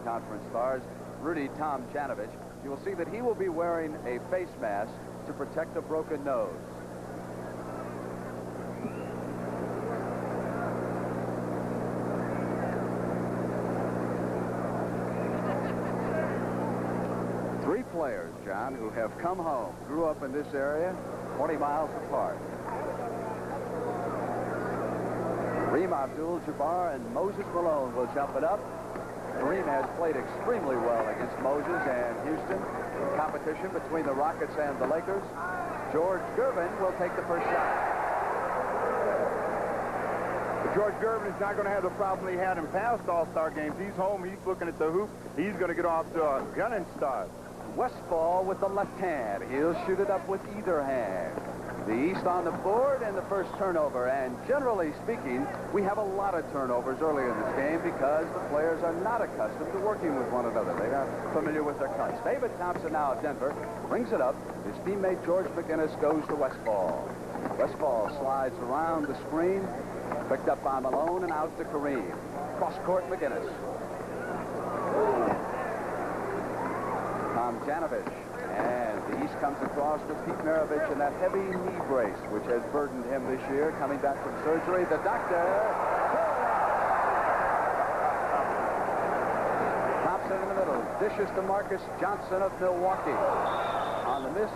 Conference stars, Rudy Tomjanovich. You will see that he will be wearing a face mask to protect a broken nose. Three players, John, who have come home, grew up in this area, 20 miles apart. Kareem Abdul-Jabbar and Moses Malone will jump it up. Kareem has played extremely well against Moses and Houston in competition between the Rockets and the Lakers. George Gervin will take the first shot. But George Gervin is not going to have the problem he had in past All-Star games. He's home. He's looking at the hoop. He's going to get off to a gunning start. Westfall with the left hand. He'll shoot it up with either hand. The East on the board and the first turnover. And generally speaking, we have a lot of turnovers early in this game because the players are not accustomed to working with one another. They are familiar with their cuts. David Thompson now of Denver brings it up. His teammate George McGinnis goes to Westfall. Westfall slides around the screen, picked up by Malone and out to Kareem. Cross court McGinnis. Tomjanovich, and the East comes across with Pete Maravich in that heavy knee brace, which has burdened him this year, coming back from surgery. The doctor. Thompson in the middle, dishes to Marcus Johnson of Milwaukee. On the miss,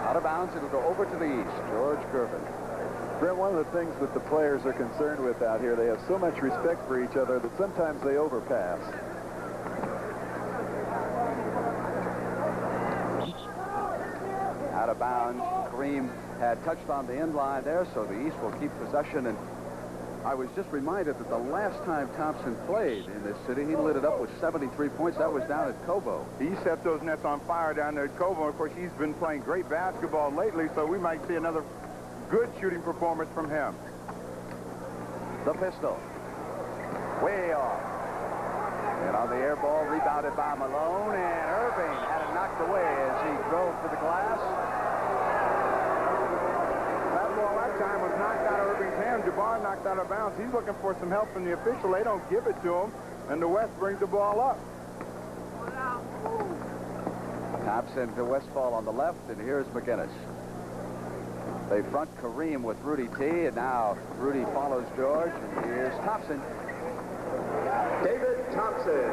out of bounds, it'll go over to the East. George Gervin. Brent, one of the things that the players are concerned with out here, they have so much respect for each other that sometimes they overpass. Out of bounds. Kareem had touched on the end line there, so the East will keep possession. And I was just reminded that the last time Thompson played in this city, he lit it up with 73 points. That was down at Cobo. He set those nets on fire down there at Cobo. Of course, he's been playing great basketball lately, so we might see another good shooting performance from him. The pistol. Way off. And on the air ball, rebounded by Malone, and Irving had it knocked away as he drove to the glass. That ball that time was knocked out of Irving's hand. Jabbar knocked out of bounds. He's looking for some help from the official. They don't give it to him, and the West brings the ball up. Thompson to Westfall on the left, and here's McGinnis. They front Kareem with Rudy T, and now Rudy follows George, and here's Thompson. David Thompson.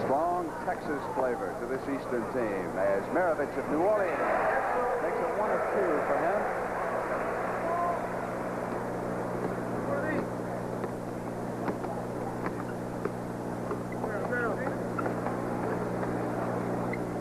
Strong Texas flavor to this Eastern team as Maravich of New Orleans makes it 1 of 2 for him.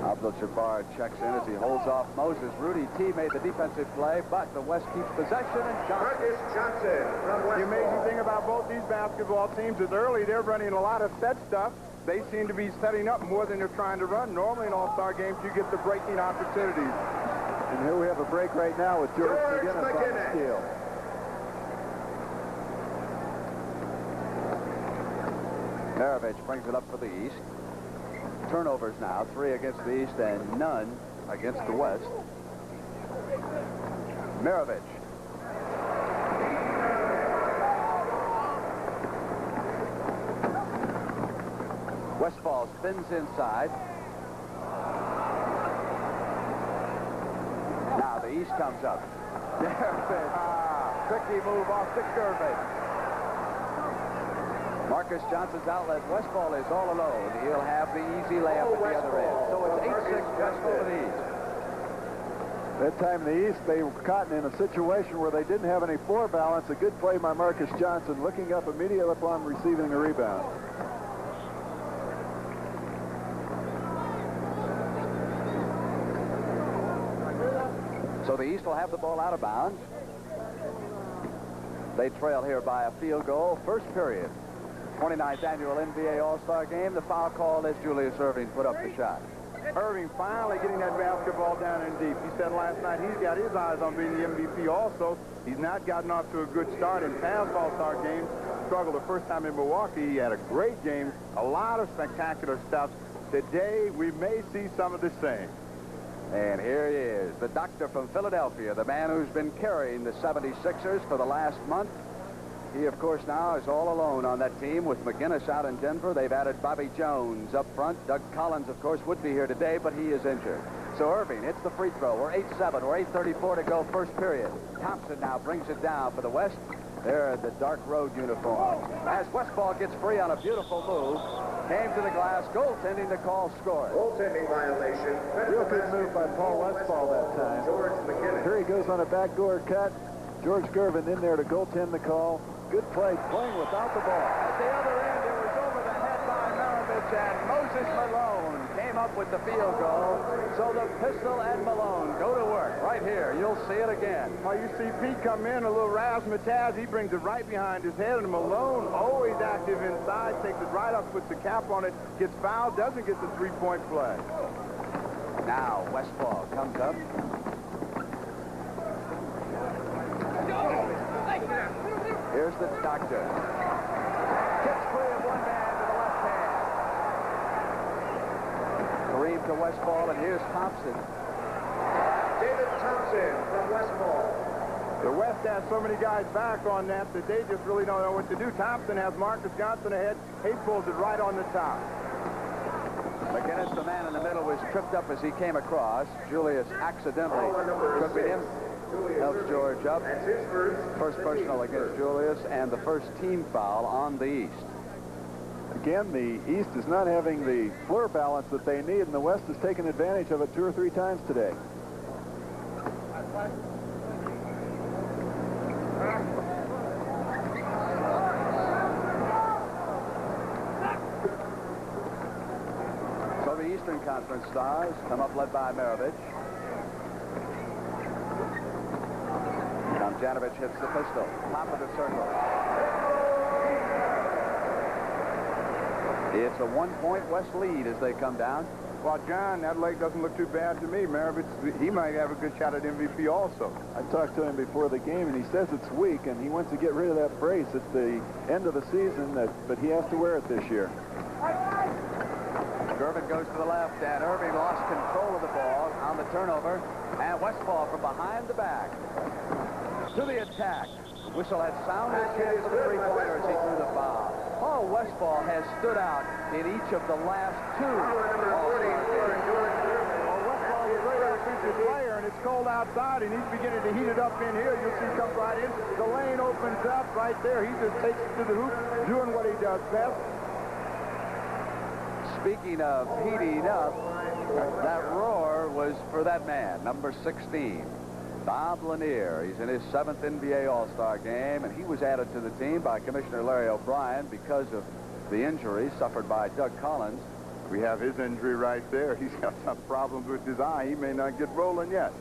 Abdul-Jabbar checks in as he holds off Moses. Rudy T made the defensive play, but the West keeps possession, and Johnson. Marcus Johnson from Westfall. The amazing thing about both these basketball teams is early they're running a lot of set stuff. They seem to be setting up more than they're trying to run. Normally in All-Star games, you get the breaking opportunities. And here we have a break right now with George McGinnis on the steal. Maravich brings it up for the East. Turnovers now, 3 against the East and none against the West. Maravich. Westfall spins inside. Now the East comes up. Tricky move off to Gervin. Marcus Johnson's outlet. Westfall is all alone. He'll have the easy layup at the other end. So it's 8-6 Westfall to the East. That time in the East, they were caught in a situation where they didn't have any floor balance. A good play by Marcus Johnson, looking up immediately upon receiving the rebound. So the East will have the ball out of bounds. They trail here by a field goal. First period. 29th annual NBA All-Star game. The foul call as Julius Irving put up the shot. Irving finally getting that basketball down in deep. He said last night he's got his eyes on being the MVP also. He's not gotten off to a good start in past All-Star games. Struggled the first time in Milwaukee. He had a great game. A lot of spectacular stuff. Today we may see some of the same. And here he is, the doctor from Philadelphia, the man who's been carrying the 76ers for the last month. He, of course, now is all alone on that team with McGinnis out in Denver. They've added Bobby Jones up front. Doug Collins, of course, would be here today, but he is injured. So Irving hits the free throw. We're 8-7. We're 8:34 to go, first period. Thompson now brings it down for the West. There in the dark road uniform. As Westfall gets free on a beautiful move, came to the glass, goaltending the call, scored. Goaltending violation. Real good move by Paul Westfall that time. George McGinnis. Here he goes on a backdoor cut. George Gervin in there to goaltend the call. Good play, playing without the ball. At the other end, it was over the head by Maravich, and Moses Malone came up with the field goal. So the Pistol and Malone go to work right here. You'll see it again. Well, you see Pete come in, a little razzmatazz. He brings it right behind his head, and Malone, always active inside, takes it right up, puts the cap on it, gets fouled, doesn't get the three-point play. Now Westfall comes up. Here's the doctor. Gets free of one man to the left hand. Kareem to Westfall, and here's Thompson. David Thompson from Westfall. The West has so many guys back on that they just really don't know what to do. Thompson has Marcus Johnson ahead. He pulls it right on the top. McGinnis, the man in the middle, was tripped up as he came across. Julius accidentally tripping him. Helps George up. That's his First personal against Julius, and the first team foul on the East. Again, the East is not having the floor balance that they need, and the West has taken advantage of it 2 or 3 times today. So the Eastern Conference Stars come up led by Maravich. Janovich hits the pistol. Top of the circle. It's a 1-point West lead as they come down. Well, John, that leg doesn't look too bad to me. Maravich, he might have a good shot at MVP also. I talked to him before the game, and he says it's weak, and he wants to get rid of that brace at the end of the season, but he has to wear it this year. Gervin goes to the left, and Irving lost control of the ball on the turnover. And Westfall from behind the back. To the attack. Whistle had sounded kick for the three-pointer as he threw the foul. Paul Westfall has stood out in each of the last 2 All-Star games. Well, Westfall is a great offensive player, and it's cold outside, and he's beginning to heat it up in here. You'll see he comes right in. The lane opens up right there. He just takes it to the hoop, doing what he does best. Speaking of heating up, that roar was for that man, number 16. Bob Lanier. He's in his 7th NBA All-Star game, and he was added to the team by Commissioner Larry O'Brien because of the injury suffered by Doug Collins. We have his injury right there. He's got some problems with his eye. He may not get rolling yet.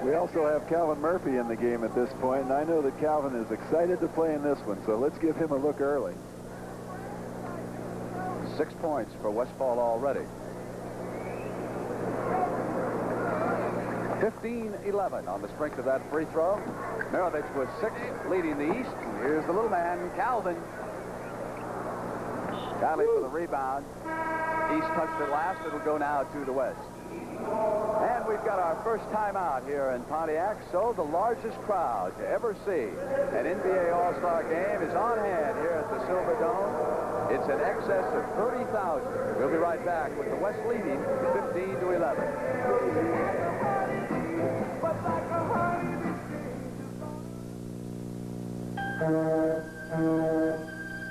We also have Calvin Murphy in the game at this point, and I know that Calvin is excited to play in this one, so let's give him a look early. 6 points for Westfall already. 15-11 on the strength of that free throw. Maravich with 6, leading the East. And here's the little man, Calvin. Conley for the rebound. East touched it last. It'll go now to the West. And we've got our first timeout here in Pontiac. So the largest crowd to ever see an NBA All-Star game is on hand here at the Silver Dome. It's in excess of 30,000. We'll be right back with the West leading 15-11.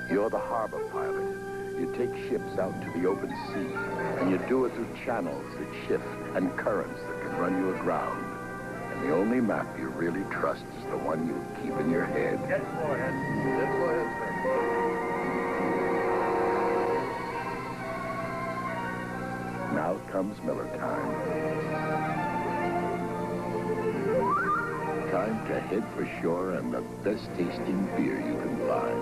You're the harbor pilot. You take ships out to the open sea, and you do it through channels that shift and currents that can run you aground. And the only map you really trust is the one you keep in your head. Yes, go ahead. Yes, go ahead, sir. Now comes Miller time. Time to head for shore and the best tasting beer you can find.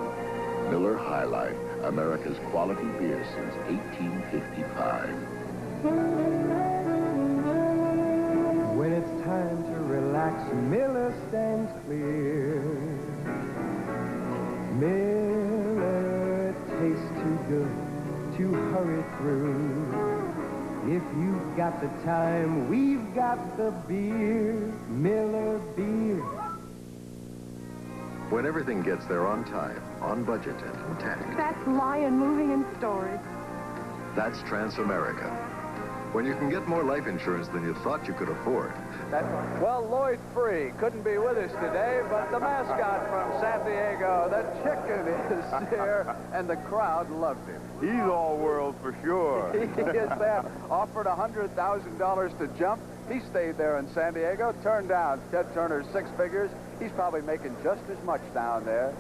Miller High Life, America's quality beer since 1855. When it's time to relax, Miller stands clear. Miller tastes too good to hurry through. If you've got the time, we've got the beer, Miller Beer. When everything gets there on time, on budget, and intact, That's Lion Moving and Storage. that's Transamerica. When you can get more life insurance than you thought you could afford. Well, Lloyd Free couldn't be with us today, but the mascot from San Diego, the chicken, is here, and the crowd loved him. He's all world for sure. He is there. Offered $100,000 to jump. He stayed there in San Diego, turned down Ted Turner's 6 figures. He's probably making just as much down there.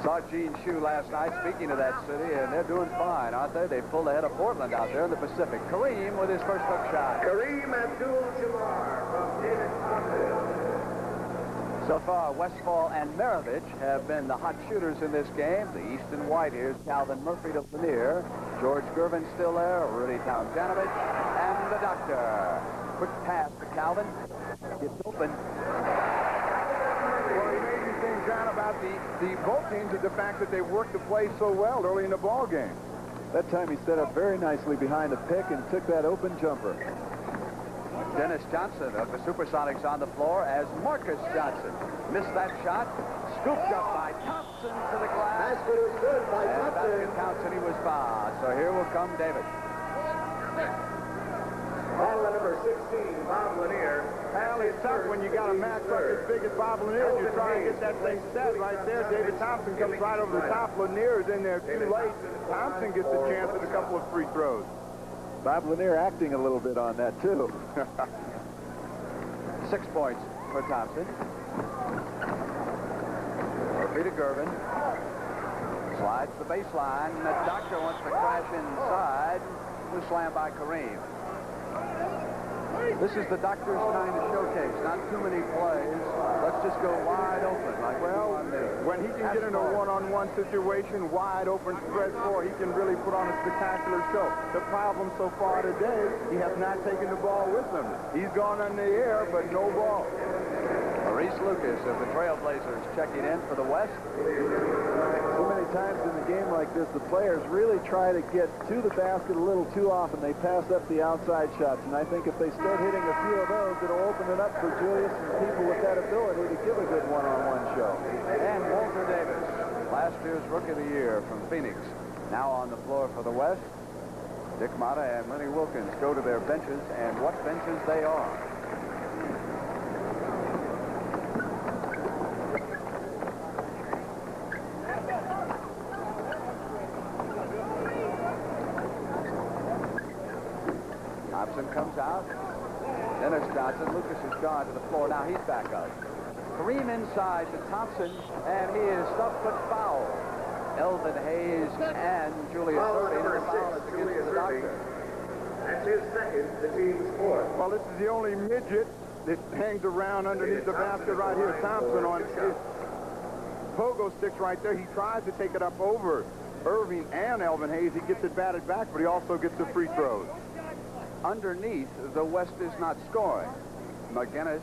Saw Gene Shue last night, speaking of that city, and they're doing fine, aren't they? They pulled ahead of Portland out there in the Pacific. Kareem with his first hook shot. Kareem Abdul-Jabbar from David Thompson. So far, Westfall and Maravich have been the hot shooters in this game. The Easton Whiteears, Calvin Murphy to Lanier. George Gervin still there, Rudy Tomjanovich, and the doctor. Quick pass to Calvin. Gets open. Well, the amazing thing, John, about both teams is the fact that they worked the play so well early in the ball game. That time he set up very nicely behind the pick and took that open jumper. Dennis Johnson of the Supersonics on the floor as Marcus Johnson missed that shot. Scooped up by Thompson to the glass. Basket is good by And Thompson. basket counts, and he was fouled. So here will come David. Foul number 16, Bob Lanier. Hal, it's tough when you got a matchup as big as Bob Lanier. You're trying to get that thing set right there. David Thompson comes right over the top. Lanier is in there too late. Thompson gets a chance at a couple of free throws. Bob Lanier acting a little bit on that, too. 6 points for Thompson. Murphy to Gervin. Slides the baseline. The doctor wants to crash inside. Was slammed by Kareem. This is the doctor's kind of showcase. Not too many plays. Let's just go wide open. Like When he can get in a one-on-one situation, wide open spread floor, he can really put on a spectacular show. The problem so far today, he has not taken the ball with him. He's gone in the air, but no ball. Maurice Lucas of the Trailblazers checking in for the West. So many times in a game like this, the players really try to get to the basket a little too often. They pass up the outside shots, and I think if they start hitting a few of those, it'll open it up for Julius and people with that ability to give a good one-on-one show. And Walter Davis, last year's Rookie of the Year from Phoenix, now on the floor for the West. Dick Motta and Lenny Wilkins go to their benches, and what benches they are. Thompson comes out. Dennis Johnson. Lucas has gone to the floor. Now he's back up. Kareem inside to Thompson, and he is stuffed but foul. Elvin Hayes and Julius Irving. Number The foul is 6, against Julius the Irving. doctor. That's his second, the team's fourth. Well, this is the only midget that hangs around underneath the basket right here. Thompson on his pogo sticks right there. He tries to take it up over Irving and Elvin Hayes. He gets it batted back, but he also gets the free throws. Underneath, the West is not scoring. McGinnis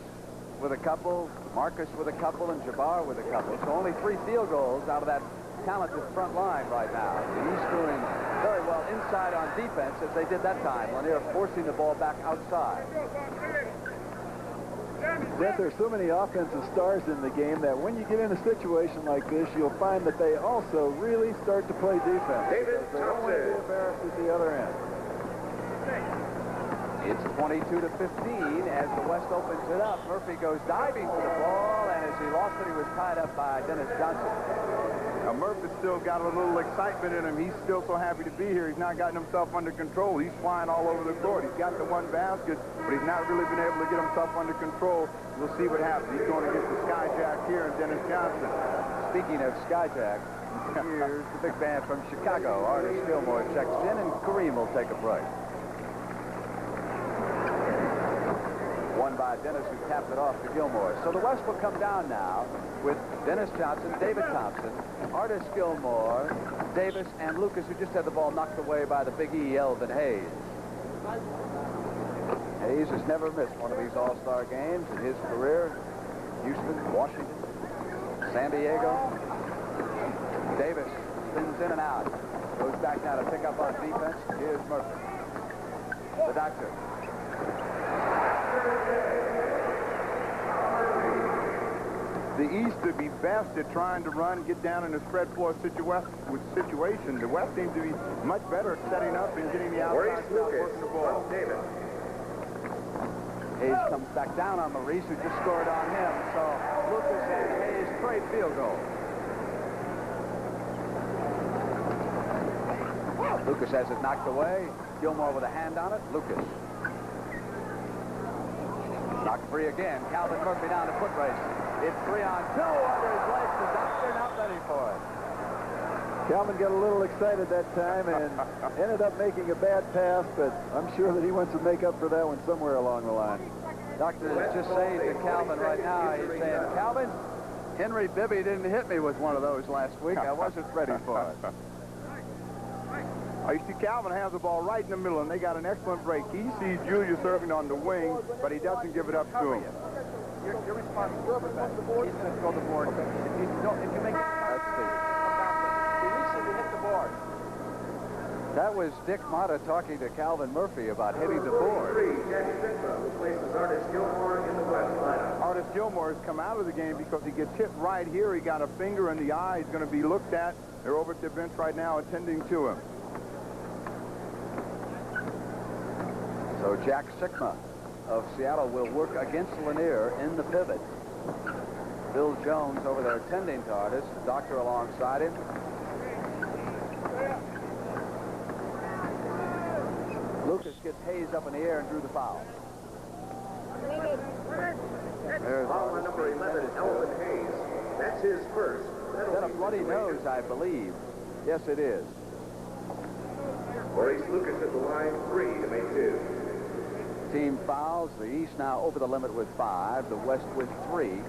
with a couple, Marcus with a couple, and Jabbar with a couple. So only 3 field goals out of that talented front line right now. The East doing very well inside on defense as they did that time when they were forcing the ball back outside. Brett, there's so many offensive stars in the game that when you get in a situation like this, you'll find that they also really start to play defense. David They don't want to be Thompson. embarrassed at the other end. It's 22 to 15 as the West opens it up. Murphy goes diving for the ball, and as he lost it, he was tied up by Dennis Johnson. Now, Murphy's still got a little excitement in him. He's still so happy to be here. He's not gotten himself under control. He's flying all over the court. He's got the one basket, but he's not really been able to get himself under control. We'll see what happens. He's going to get the Skyjack here and Dennis Johnson. Speaking of Skyjack, here's the big band from Chicago. Artis Gilmore checks in, and Kareem will take a break. Won by Dennis, who tapped it off to Gilmore. So the West will come down now with Dennis Johnson, David Thompson, Artis Gilmore, Davis, and Lucas, who just had the ball knocked away by the Big E, Elvin Hayes. Hayes has never missed one of these all-star games in his career. Houston, Washington, San Diego. Davis spins in and out. Goes back now to pick up on defense. Here's Murphy. the doctor. The East would be best at trying to run, get down in a spread floor situation. The West seems to be much better at setting up and getting the outside shot working the ball. Hayes comes back down on Maurice, who just scored on him. So Lucas and Hayes trade field goal. Lucas has it knocked away. Gilmore with a hand on it. Lucas. Knocked free again. Calvin Murphy down to foot race. It's 3-on-2 under his legs. The doctor not ready for it. Calvin got a little excited that time and ended up making a bad pass, but I'm sure that he wants to make up for that one somewhere along the line. Doctor is just saying to Calvin right now, he's saying, Calvin, Henry Bibby didn't hit me with one of those last week. I wasn't ready for it. You see Calvin has the ball right in the middle, and they got an excellent break. He sees Julius serving on the wing, but he doesn't give it up to him. Your response is he's going to throw the board. If you make it, release it, you hit the board. That was Dick Motta talking to Calvin Murphy about hitting the board. Jackie Sigma replaces Artis Gilmore in the West lineup. Artis Gilmore has come out of the game because he gets hit right here. He got a finger in the eye. He's going to be looked at. They're over at the bench right now attending to him. So Jack Sigma of Seattle will work against Lanier in the pivot. Bill Jones over there tending to Artis. The doctor alongside him. Lucas gets Hayes up in the air and drew the foul. There's Foul on number 11, Elvin Hayes. That's his first. Is that a bloody nose, I believe? Yes, it is. Maurice Lucas at the line, 3 to make 2. Team fouls. The East now over the limit with 5. The West with 3.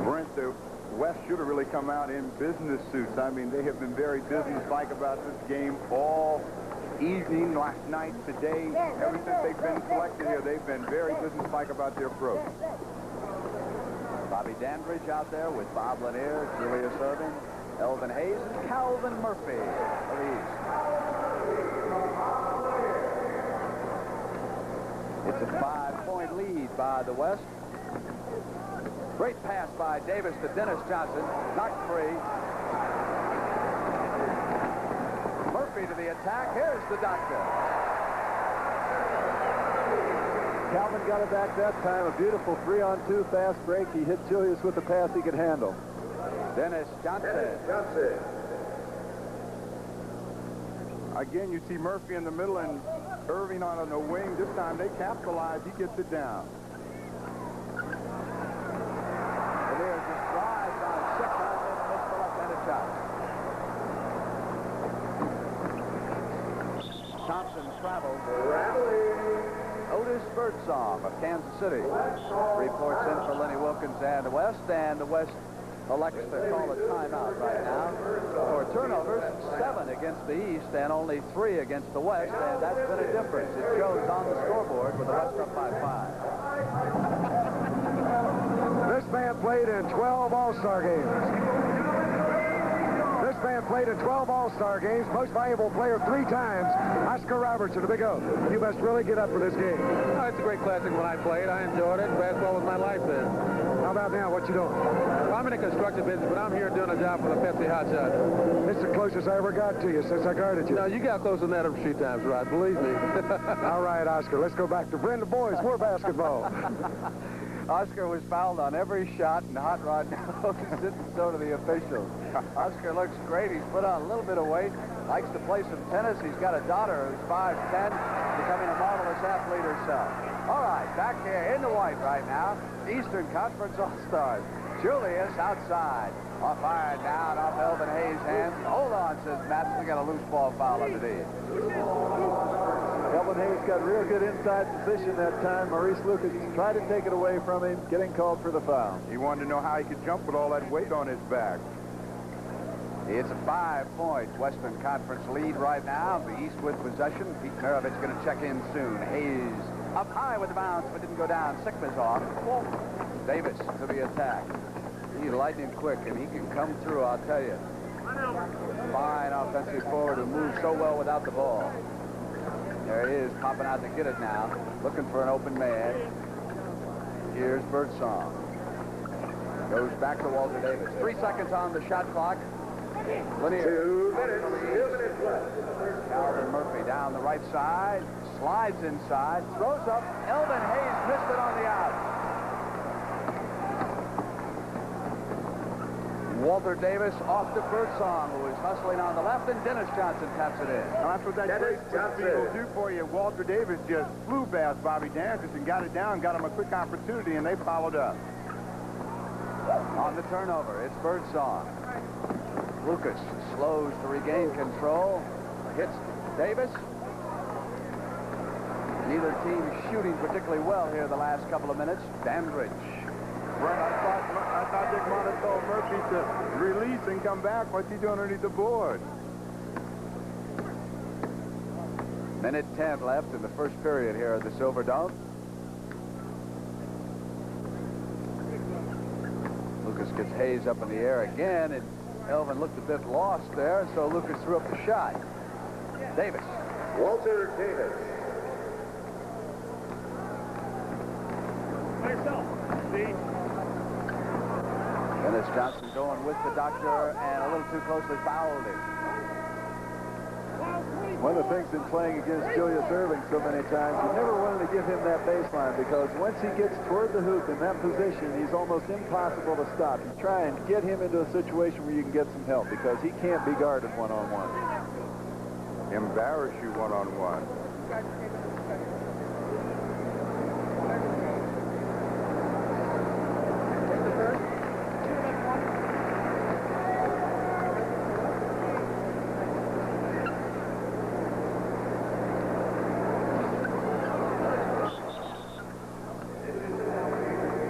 Brent, the West should have really come out in business suits. I mean, they have been very businesslike about this game all evening, last night, today. Ever since they've been selected here, they've been very businesslike about their approach. Bobby Dandridge out there with Bob Lanier, Julius Erving, Elvin Hayes, and Calvin Murphy of the East. It's a 5-point lead by the West. Great pass by Davis to Dennis Johnson. Knocked free. Murphy to the attack. Here's the doctor. Calvin got it back that time. A beautiful 3-on-2 fast break. He hit Julius with a pass he could handle. Dennis Johnson. Again, you see Murphy in the middle and Erving on the wing. This time they capitalize. He gets it down. Lanier just drives on 6 and missed the left-handed shot. Thompson travels. Otis Birdsong of Kansas City reports in for Lenny Wilkins and the West, and the West elects to call a timeout right now for turnovers. 7 against the East and only 3 against the West, and that's been a difference. It shows on the scoreboard with the West up by 5. This man played in 12 All-Star games. This man played in 12 All-Star games. Most valuable player 3 times. Oscar Robertson, a big O. You must really get up for this game. Oh, it's a great classic when I played. I enjoyed it. Basketball was my life then. How about now? What you doing? Well, I'm in the construction business, but I'm here doing a job for the Pepsi Hot Shot. This is the closest I ever got to you since I guarded you. No, you got closer than that a few times, Rod. Believe me. All right, Oscar. Let's go back to Brenda Boys. More basketball. Oscar was fouled on every shot, and Hot Rod knows it, and so do the officials. Oscar looks great. He's put on a little bit of weight, likes to play some tennis. He's got a daughter who's 5'10", becoming a marvelous athlete herself. All right, back here in the white right now, Eastern Conference All-Stars. Julius outside. Off iron down off Elvin Hayes' hands. Hold on, says Matt. We got a loose ball foul underneath. Elvin Hayes got real good inside position that time. Maurice Lucas tried to take it away from him, getting called for the foul. He wanted to know how he could jump with all that weight on his back. It's a 5-point Western Conference lead right now. The East with possession. Pete Maravich going to check in soon. Hayes up high with the bounce, but didn't go down. Sigma's off. Davis to the attack. He's lightning quick, and he can come through, I'll tell you. Fine offensive forward who moves so well without the ball. There he is, popping out to get it now, looking for an open man. Here's Birdsong. Goes back to Walter Davis. 3 seconds on the shot clock. Lanier. 2 minutes left. Calvin Murphy down the right side, slides inside, throws up. Elvin Hayes missed it on the out. Walter Davis off to Birdsong, who is hustling on the left, and Dennis Johnson taps it in. Well, that's what that great speed will do for you. Walter Davis just flew past Bobby Dandridge and got it down, got him a quick opportunity, and they followed up. On the turnover, it's Birdsong. Lucas slows to regain control. Hits Davis. Neither team shooting particularly well here the last couple of minutes. Dandridge. Right, I thought Dick might have told Murphy to release and come back. What's he doing underneath the board? Minute 10 left in the first period here at the Silverdome. Lucas gets Hayes up in the air again, and Elvin looked a bit lost there, so Lucas threw up the shot. Davis. Walter Davis. Dennis Johnson going with the doctor and a little too closely fouled him. One of the things in playing against Julius Erving so many times, you never wanted to give him that baseline because once he gets toward the hoop in that position, he's almost impossible to stop. You try and get him into a situation where you can get some help because he can't be guarded one-on-one. Embarrass you one-on-one.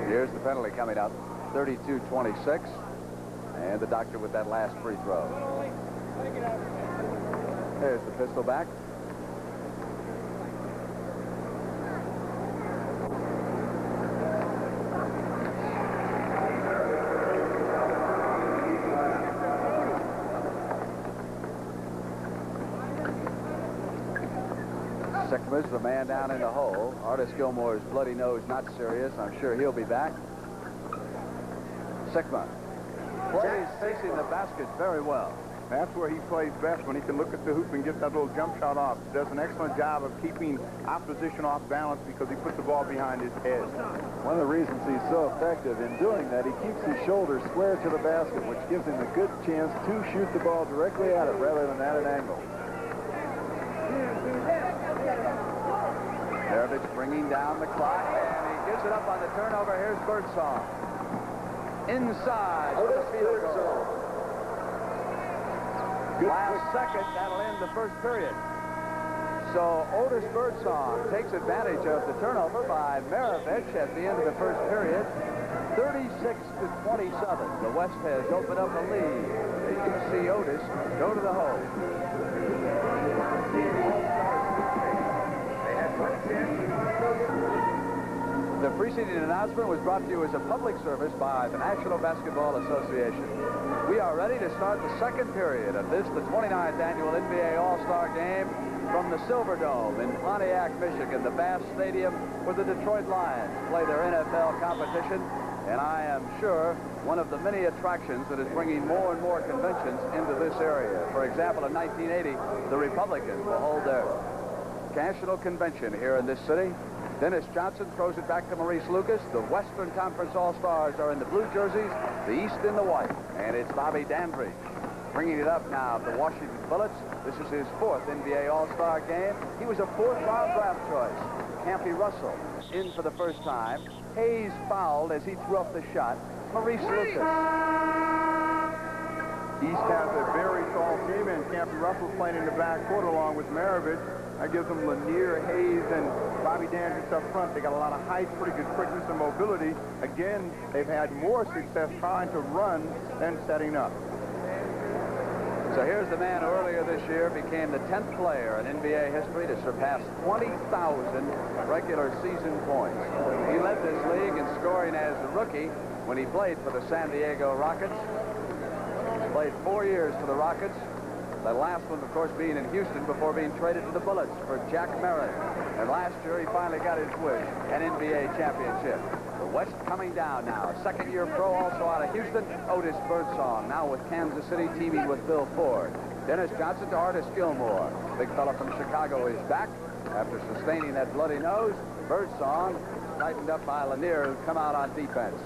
Here's the penalty coming up, 32-26, and the doctor with that last free throw. There's the pistol back. Sickma's the man down in the hole. Artis Gilmore's bloody nose not serious. I'm sure he'll be back. Sickma plays facing the basket very well. That's where he plays best, when he can look at the hoop and get that little jump shot off. He does an excellent job of keeping opposition off balance because he puts the ball behind his head. One of the reasons he's so effective in doing that, he keeps his shoulders square to the basket, which gives him a good chance to shoot the ball directly at it rather than at an angle. Maravich bringing down the clock, and he gives it up on the turnover. Here's Birdsong. Inside for the field goal. Last second, that'll end the first period. So Otis Birdsong takes advantage of the turnover by Maravich at the end of the first period. 36-27. The West has opened up a lead. As you see Otis go to the hole. The preceding announcement was brought to you as a public service by the National Basketball Association. We are ready to start the second period of this, the 29th annual NBA All-Star Game from the Silverdome in Pontiac, Michigan, the vast stadium where the Detroit Lions play their NFL competition. And I am sure one of the many attractions that is bringing more and more conventions into this area. For example, in 1980, the Republicans will hold their National Convention here in this city. Dennis Johnson throws it back to Maurice Lucas. The Western Conference All-Stars are in the blue jerseys, the East in the white. And it's Bobby Dandridge bringing it up now. The Washington Bullets. This is his 4th NBA All-Star game. He was a 4th-round draft choice. Campy Russell in for the first time. Hayes fouled as he threw up the shot. Maurice Lucas. East has a very tall team, and Campy Russell playing in the backcourt along with Maravich. That gives them Lanier, Hayes, and Bobby Dandridge up front. They got a lot of height, pretty good quickness and mobility. Again, they've had more success trying to run than setting up. So here's the man who earlier this year became the 10th player in NBA history to surpass 20,000 regular season points. He led this league in scoring as a rookie when he played for the San Diego Rockets. Played 4 years for the Rockets. The last one, of course, being in Houston before being traded to the Bullets for Jack Merritt. And last year, he finally got his wish, an NBA championship. The West coming down now. A second-year pro also out of Houston, Otis Birdsong, now with Kansas City, teaming with Bill Ford. Dennis Johnson to Artis Gilmore. Big fella from Chicago is back after sustaining that bloody nose. Birdsong tightened up by Lanier, who come out on defense.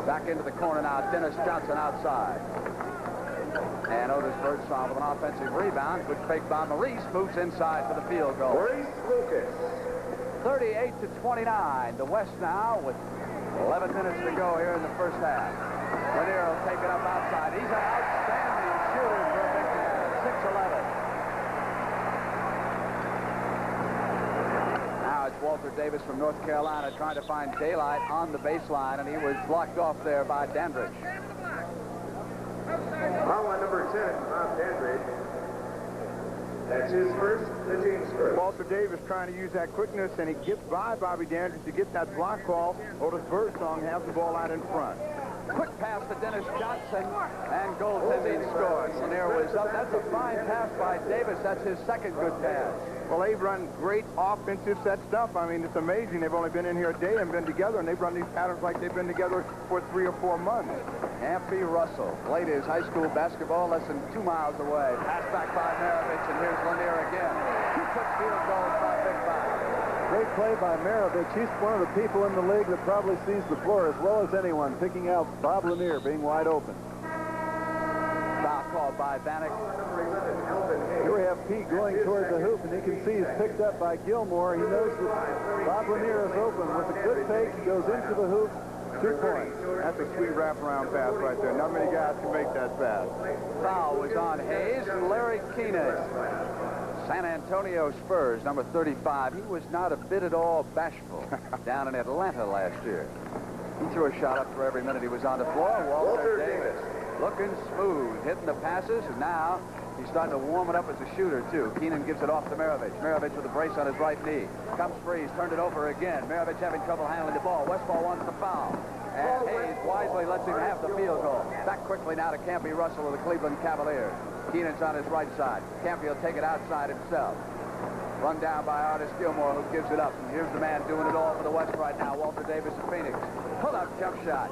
Back into the corner now, Dennis Johnson outside. And Otis Birdsong with an offensive rebound. Good fake by Maurice. Moves inside for the field goal. Maurice Lucas. 38-29. The West now with 11 minutes to go here in the first half. Lanier will take it up outside. He's an outstanding shooter for a big man. 6'11". Now it's Walter Davis from North Carolina trying to find daylight on the baseline, and he was blocked off there by Dandridge. Foul on number 10, Bob Dandridge. That's his first, the team's first. Walter Davis trying to use that quickness, and he gets by Bobby Dandridge to get that block call. Otis Birdsong has the ball out in front. Quick pass to Dennis Johnson, and goaltending scores. Lanier was up. That's a fine pass by Davis. That's his second good pass. Well, they've run great offensive set stuff. I mean, it's amazing. They've only been in here a day and been together, and they've run these patterns like they've been together for 3 or 4 months. Campy Russell played his high school basketball less than 2 miles away. Pass back by Maravich, and here's Lanier again. 2 quick field goals by Big Bob. Great play by Maravich. He's one of the people in the league that probably sees the floor as well as anyone, picking out Bob Lanier being wide open. Foul called by Vanek. Here we have Pete going toward the hoop, and he can see he's picked up by Gilmore. He knows that Bob Lanier is open. With a good fake, he goes into the hoop. 2 points. That's a sweet wraparound pass right there. Not many guys can make that pass. Foul was on Hayes and Larry Keenan. San Antonio Spurs, number 35. He was not a bit at all bashful down in Atlanta last year. He threw a shot up for every minute he was on the floor. Walter Davis looking smooth, hitting the passes, and now he's starting to warm it up as a shooter, too. Keenan gives it off to Maravich. Maravich with a brace on his right knee. Comes free. He's turned it over again. Maravich having trouble handling the ball. Westphal wants the foul. And Hayes wisely lets him have the field goal. Back quickly now to Campy Russell of the Cleveland Cavaliers. Keenan's on his right side. Campy will take it outside himself. Run down by Artis Gilmore, who gives it up. And here's the man doing it all for the West right now, Walter Davis of Phoenix. Pull-up jump shot.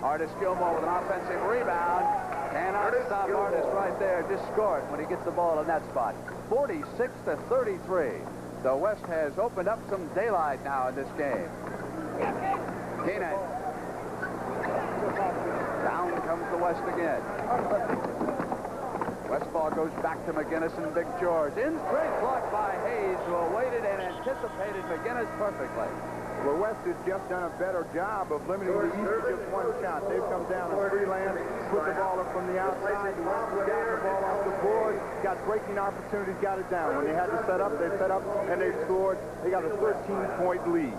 Artis Gilmore with an offensive rebound. Cannot stop Artis right there. Just scored when he gets the ball in that spot. 46-33. The West has opened up some daylight now in this game. Keenan. Down comes the West again. Westphal goes back to McGinnis and Big George. In straight block by Hayes, who awaited and anticipated McGinnis perfectly. Well, West has just done a better job of limiting the East to just 1 shot. They've come down on freelance, put the ball up from the outside. The West has gotten the ball off the board, got breaking opportunities, got it down. When they had to set up, they set up, and they scored. They got a 13-point lead.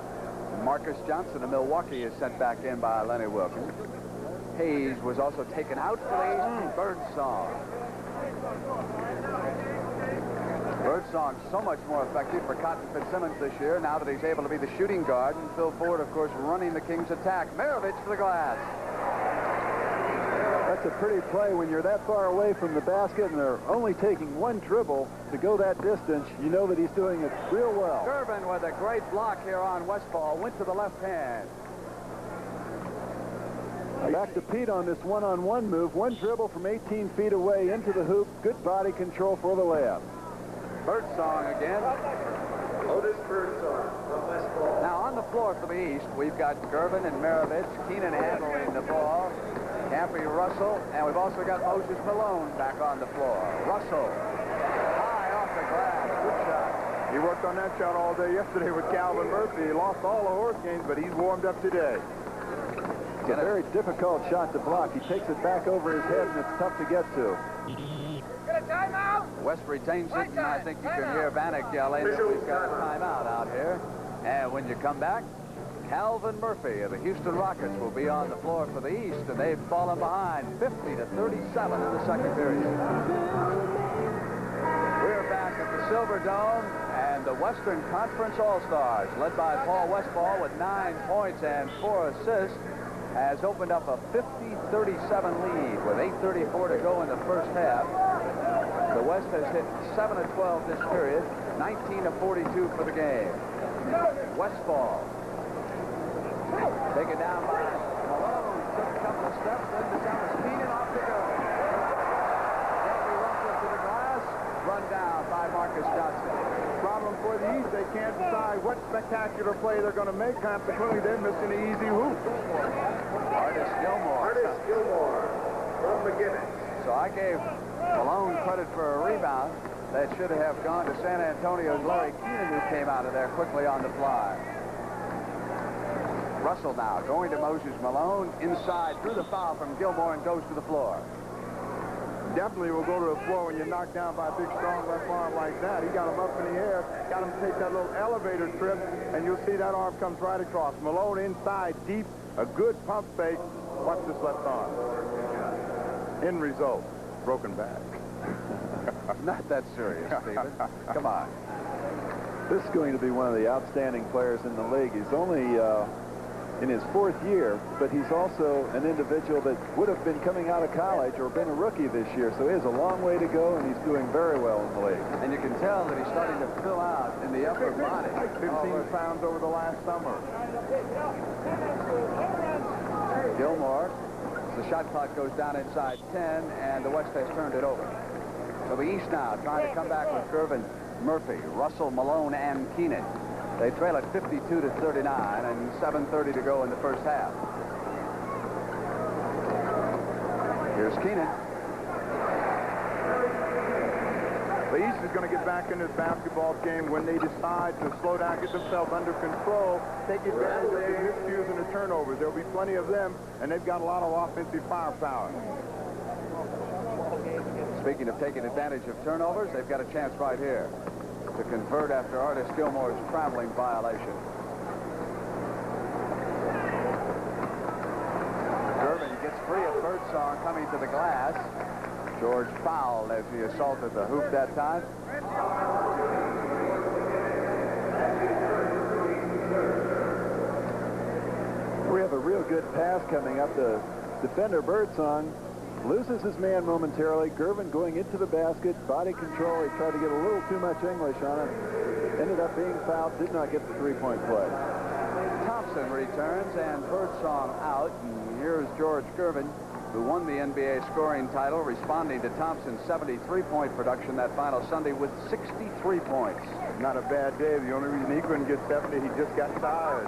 Marcus Johnson of Milwaukee is sent back in by Lenny Wilkins. Hayes was also taken out for the Birdsong. Birdsong so much more effective for Cotton Fitzsimmons this year now that he's able to be the shooting guard, and Phil Ford, of course, running the Kings attack. Maravich for the glass. That's a pretty play when you're that far away from the basket and they're only taking 1 dribble to go that distance. You know that he's doing it real well. Gervin with a great block here on Westphal. Went to the left hand. Back to Pete on this one-on-one move. 1 dribble from 18 feet away into the hoop. Good body control for the layup. Birdsong again. Otis Birdsong from Westphal. Now on the floor for the East, we've got Gervin and Maravich. Keenan handling the ball. Campy Russell, and we've also got Moses Malone back on the floor. Russell, high off the glass. Good shot. He worked on that shot all day yesterday with Calvin Murphy. He lost all the horse games, but he's warmed up today. It's a very difficult shot to block. He takes it back over his head, and it's tough to get to. West retains it, and I think you can hear Vanek yelling that we've got a timeout out here. And when you come back, Calvin Murphy of the Houston Rockets will be on the floor for the East, and they've fallen behind 50-37 in the second period. We're back at the Silver Dome, and the Western Conference All-Stars, led by Paul Westphal with 9 points and 4 assists, has opened up a 50-37 lead with 8:34 to go in the first half. The West has hit 7 of 12 this period, 19 of 42 for the game. Westfall. Taken down by Malone. Took a couple of steps, then to Thomas Keenan off to go. Henry Russell to the glass. Run down by Marcus Johnson. Problem for the East, they can't decide what spectacular play they're going to make. Consequently, they're missing the easy hoop. Artis Gilmore. Artis Gilmore from McGinnis. So I gave Malone credit for a rebound. That should have gone to San Antonio's Larry Keenan, who came out of there quickly on the fly. Russell now going to Moses Malone inside through the foul from Gilmore and goes to the floor. Definitely will go to the floor when you're knocked down by a big, strong left arm like that. He got him up in the air, got him to take that little elevator trip, and you'll see that arm comes right across. Malone inside, deep, a good pump fake. Watch this left arm. End result, broken back. Not that serious, Stephen. Come on. This is going to be one of the outstanding players in the league. He's only in his 4th year, but he's also an individual that would have been coming out of college or been a rookie this year. So he has a long way to go, and he's doing very well in the league. And you can tell that he's starting to fill out in the upper body. 15 pounds over the last summer. Gilmore. The shot clock goes down inside 10, and the West has turned it over. So the East now trying to come back with Gervin, Murphy, Russell, Malone, and Keenan. They trail at 52-39 and 7:30 to go in the first half. Here's Keenan. The East is going to get back in this basketball game when they decide to slow down, get themselves under control, take advantage of the miscues and the turnovers. There'll be plenty of them, and they've got a lot of offensive firepower. Speaking of taking advantage of turnovers, they've got a chance right here to convert after Artis Gilmore's traveling violation. Gervin gets free of Birdsong coming to the glass. George fouled as he assaulted the hoop that time. We have a real good pass coming up. The defender Birdsong loses his man momentarily. Gervin going into the basket, body control. He tried to get a little too much English on it. Ended up being fouled, did not get the three-point play. Thompson returns and Birdsong out. And here's George Gervin, who won the NBA scoring title, responding to Thompson's 73-point production that final Sunday with 63 points. Not a bad day. The only reason he couldn't get 70, he just got tired.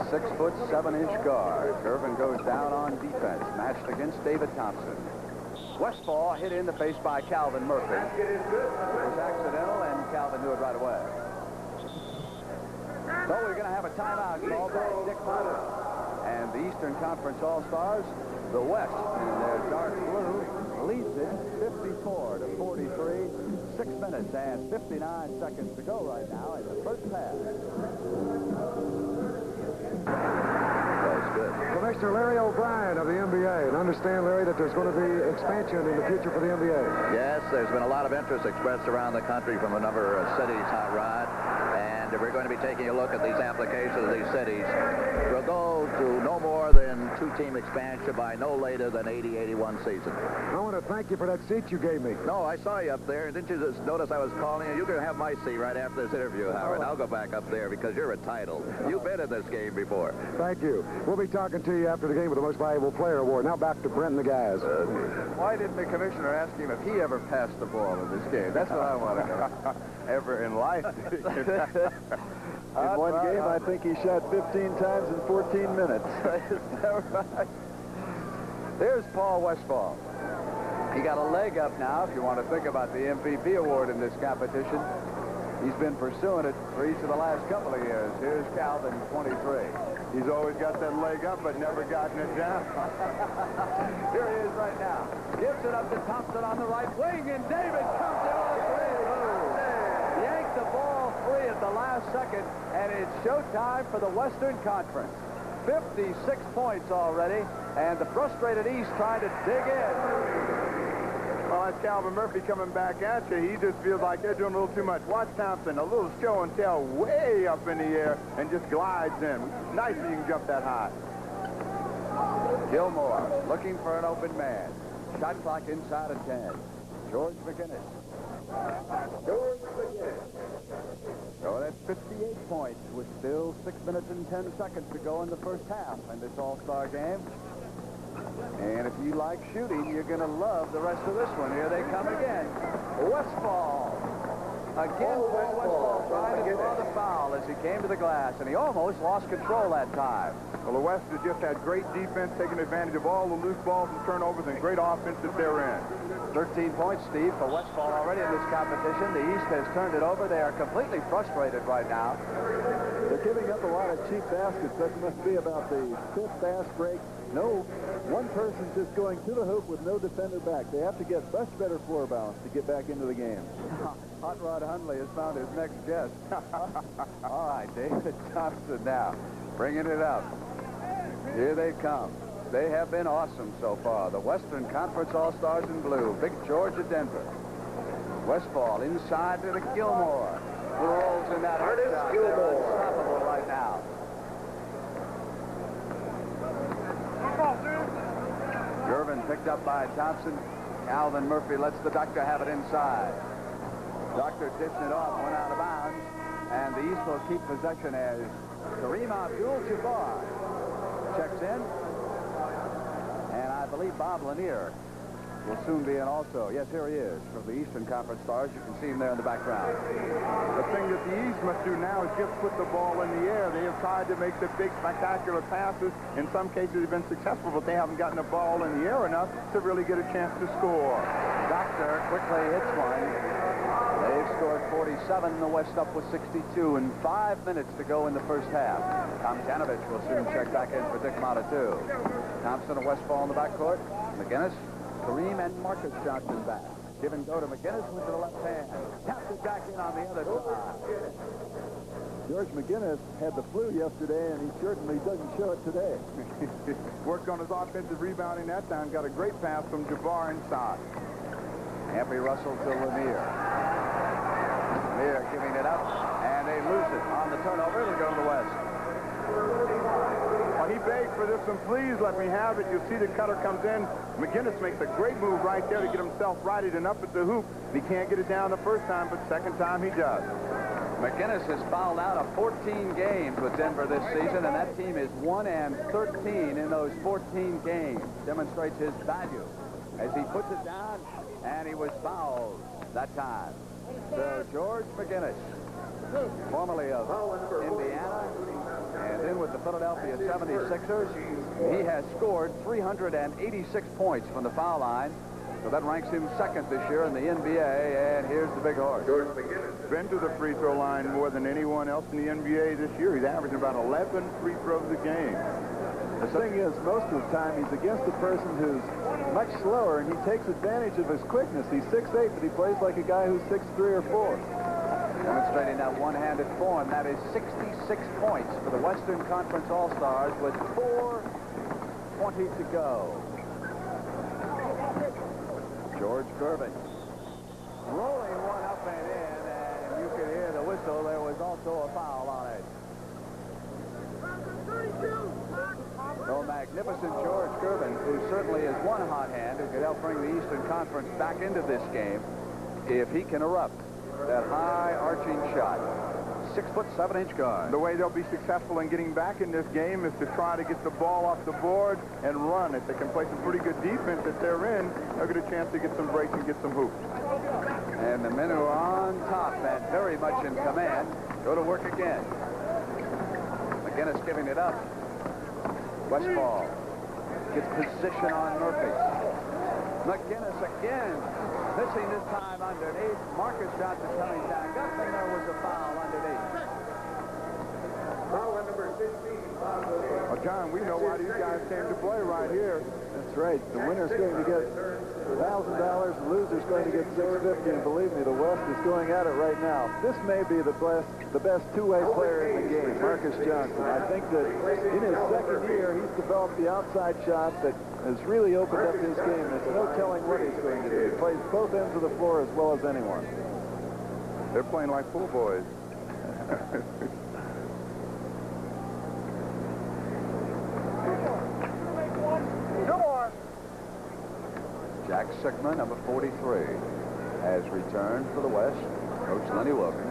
6-foot, 7-inch guard. Gervin goes down on defense, matched against David Thompson. Westfall hit in the face by Calvin Murphy. It was accidental, and Calvin knew it right away. So we're going to have a timeout called by Dick Potter. And the Eastern Conference All-Stars, the West, in their dark blue, leads it 54-43. 6 minutes and 59 seconds to go right now in the first half. That's good. Commissioner Larry O'Brien of the NBA. And understand, Larry, that there's going to be expansion in the future for the NBA. Yes, there's been a lot of interest expressed around the country from a number of cities, Hot Rod. And we're going to be taking a look at these applications of these cities. We'll go to no more than 2-team expansion by no later than 80-81 season. I want to thank you for that seat you gave me. No, I saw you up there. Didn't you just notice I was calling you? You're going to have my seat right after this interview, Howard. I'll go back up there because you're entitled. You've been in this game before. Thank you. We'll be talking to you after the game with the Most Valuable Player Award. Now back to Brent and the guys. Why didn't the commissioner ask him if he ever passed the ball in this game? That's what I want to know. Ever in life? In one game, I think he shot 15 times in 14 minutes. Is that right? There's Paul Westfall. He got a leg up now, if you want to think about the MVP award in this competition. He's been pursuing it for each of the last couple of years. Here's Calvin, 23. He's always got that leg up, but never gotten it down. Here he is right now. Gives it up to Thompson on the right wing, and David comes in on a three. Yanked the ball free at the last second, and it's showtime for the Western Conference. 56 points already, and the frustrated East trying to dig in. Well, that's Calvin Murphy coming back at you. He just feels like they're doing a little too much. Watch Thompson, a little show and tell way up in the air and just glides in. Nice that you can jump that high. Gilmore looking for an open man. Shot clock inside of 10. George McGinnis. So that's 58 points with still 6 minutes and 10 seconds to go in the first half in this All-Star game. And if you like shooting, you're going to love the rest of this one. Here they come again. Westphal. Again, Paul Westphal trying to draw the foul as he came to the glass, and he almost lost control that time. Well, the West has just had great defense, taking advantage of all the loose balls and turnovers, and great offense that they're in. 13 points, Steve, for Westphal already in this competition. The East has turned it over. They are completely frustrated right now. They're giving up a lot of cheap baskets. That must be about the 5th fast break. No, one person's just going to the hoop with no defender back. They have to get much better floor balance to get back into the game. Hot Rod Hundley has found his next guest. All right, David Thompson now bringing it up. Here they come. They have been awesome so far. The Western Conference All-Stars in blue. Big George of Denver. Westphal inside to the Gilmore. Who rolls in that Curtis shot. Gilmore. They're unstoppable right now. Gervin picked up by Thompson. Alvin Murphy lets the Doctor have it inside. Doctor dishing it off, went out of bounds. And the East will keep possession as Kareem Abdul-Jabbar checks in. And I believe Bob Lanier will soon be in also. Yes, here he is from the Eastern Conference Stars. You can see him there in the background. The thing that the East must do now is just put the ball in the air. They have tried to make the big, spectacular passes. In some cases, they've been successful, but they haven't gotten the ball in the air enough to really get a chance to score. Doctor quickly hits one. They've scored 47, the West up with 62, and 5 minutes to go in the first half. Tom Janovich will soon check back in for Dick Motta, too. Thompson and Westphal in the backcourt. McGinnis, Kareem, and Marcus Johnson back. Give and go to McGinnis with the left hand. Taps it back in on the other side. George McGinnis had the flu yesterday, and he certainly doesn't show it today. Worked on his offensive rebounding that time. Got a great pass from Jabbar inside. Happy Russell to Lanier. Lanier giving it up, and they lose it on the turnover. It'll go to the West. Well, he begged for this one. Please let me have it. You'll see the cutter comes in. McGinnis makes a great move right there to get himself righted and up at the hoop. He can't get it down the first time, but second time he does. McGinnis has fouled out of 14 games with Denver this season, and that team is 1-13 in those 14 games. Demonstrates his value as he puts it down, and he was fouled that time. So George McGinnis, formerly of Indiana, and then with the Philadelphia 76ers, he has scored 386 points from the foul line. So that ranks him second this year in the NBA, and here's the big horse. George McGinnis been to the free throw line more than anyone else in the NBA this year. He's averaging about 11 free throws a game. The thing is, most of the time, he's against a person who's much slower, and he takes advantage of his quickness. He's 6'8", but he plays like a guy who's 6'3" or 4. Demonstrating that one-handed form. That is 66 points for the Western Conference All-Stars with 4:20 to go. George Gervin rolling one up and in, and you can hear the whistle. There was also a foul on it. So magnificent George Gervin, who certainly is one hot hand who could help bring the Eastern Conference back into this game if he can erupt that high arching shot. 6'7" guard. The way they'll be successful in getting back in this game is to try to get the ball off the board and run. If they can play some pretty good defense that they're in, they'll get a chance to get some breaks and get some hoops. And the men who are on top and very much in command go to work again. McGinnis giving it up. Westphal gets position on Murphy. McGinnis again, missing this time underneath. Marcus Johnson coming back up, and there was a foul underneath. Foul on number 16. Well, John, we know why these guys came to play right here. That's right. The winner's going to get $1,000. The loser's going to get $650. And believe me, the West is going at it right now. This may be the best two-way player in the game, Marcus Johnson. I think that in his second year, he's developed the outside shot that has really opened up his game. There's no telling what he's going to do. He plays both ends of the floor as well as anyone. They're playing like pool boys. Jack Sickman, number 43, has returned for the West. Coach Lenny Wilkins.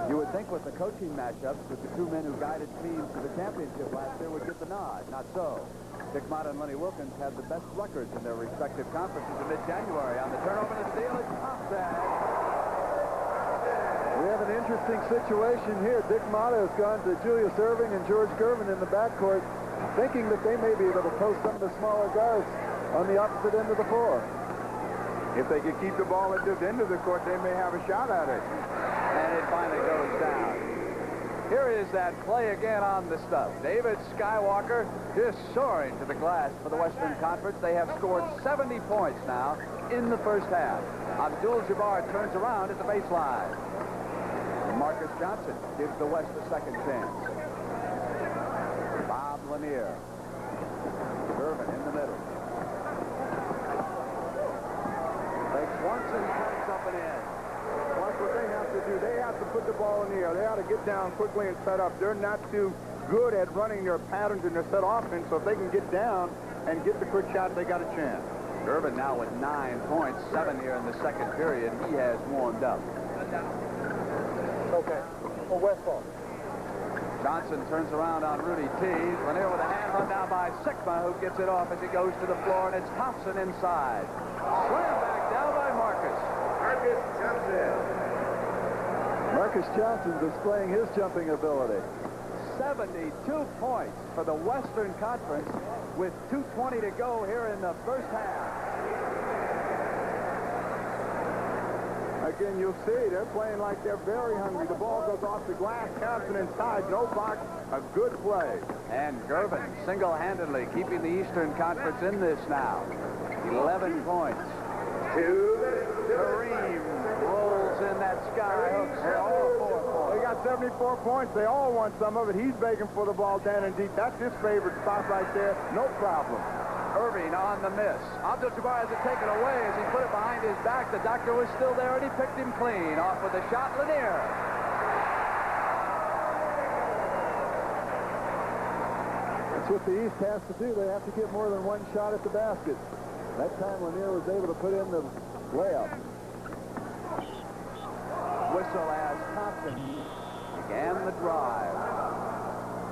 You would think with the coaching matchups that the two men who guided teams to the championship last year would get the nod. Not so. Dick Motta and Lenny Wilkins had the best records in their respective conferences in mid-January. On the turnover and the steal, it's Thompson. We have an interesting situation here. Dick Motta has gone to Julius Erving and George Gervin in the backcourt, thinking that they may be able to post some of the smaller guards on the opposite end of the floor. If they can keep the ball at this end of the court, they may have a shot at it. And it finally goes down. Here is that play again on the stuff. David Skywalker just soaring to the glass for the Western Conference. They have scored 70 points now in the first half. Abdul-Jabbar turns around at the baseline. Marcus Johnson gives the West a second chance. Bob Lanier. Irvin in the middle. Takes Swanson, cuts up and in. Watch what they have to do. They have to put the ball in the air. They ought to get down quickly and set up. They're not too good at running their patterns and their set offense, so if they can get down and get the quick shot, they got a chance. Irvin now with 9 points, 7 here in the second period. He has warmed up. Okay. For Westfall. Johnson turns around on Rudy T. Lanier with a hand run down by Sickma, who gets it off as he goes to the floor, and it's Thompson inside. Slam back down by Marcus. Marcus Johnson. Marcus Johnson displaying his jumping ability. 72 points for the Western Conference with 2:20 to go here in the first half. Again, you'll see they're playing like they're very hungry. The ball goes off the glass, Johnson inside, no box, a good play. And Gervin single-handedly keeping the Eastern Conference in this now. 11 points. 2 minutes. Kareem rolls in that sky hook. All 4 points. They got 74 points. They all want some of it. He's begging for the ball down and deep. That's his favorite spot right there. No problem. Irving on the miss. Abdul-Jabbar has it taken away as he put it behind his back. The doctor was still there, and he picked him clean. Off with a shot, Lanier. That's what the East has to do. They have to get more than one shot at the basket. That time Lanier was able to put in the layup. Whistle as Thompson began the drive.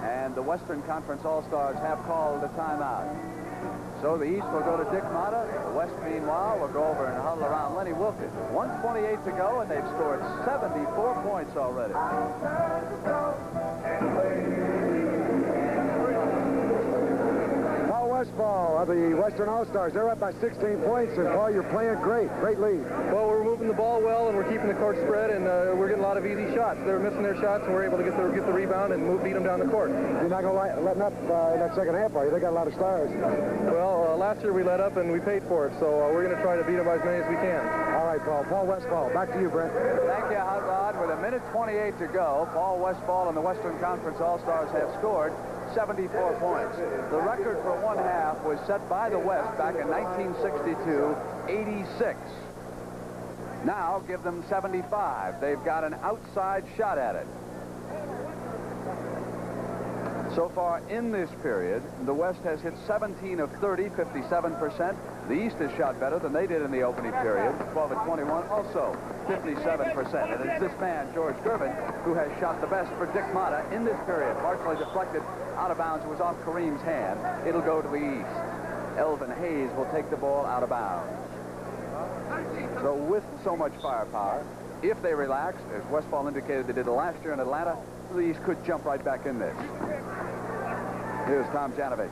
And the Western Conference All-Stars have called a timeout. So the East will go to Dick Motta. The West, meanwhile, will go over and huddle around Lenny Wilkins. 1:28 to go, and they've scored 74 points already. Paul Westfall of the Western All-Stars. They're up by 16 points, and Paul, you're playing great. Great lead. Well, we're moving the ball well, and we're keeping the court spread, and we're getting a lot of easy shots. They're missing their shots, and we're able to get the rebound and beat them down the court. You're not going to let up in that second half, are you? They got a lot of stars. Well, last year we let up, and we paid for it, so we're going to try to beat them by as many as we can. All right, Paul. Paul Westfall, back to you, Brent. Thank you, Howard. With 1:28 to go, Paul Westfall and the Western Conference All-Stars have scored 74 points. The record for one half was set by the West back in 1962, 86. Now give them 75. They've got an outside shot at it. So far in this period, the West has hit 17 of 30, 57%. The East has shot better than they did in the opening period, 12 of 21, also 57%. And it's this man, George Gervin, who has shot the best for Dick Motta in this period. Partially deflected out of bounds. It was off Kareem's hand. It'll go to the East. Elvin Hayes will take the ball out of bounds. So with so much firepower, if they relax, as Westfall indicated they did last year in Atlanta, the East could jump right back in this. Here's Tom Janovich.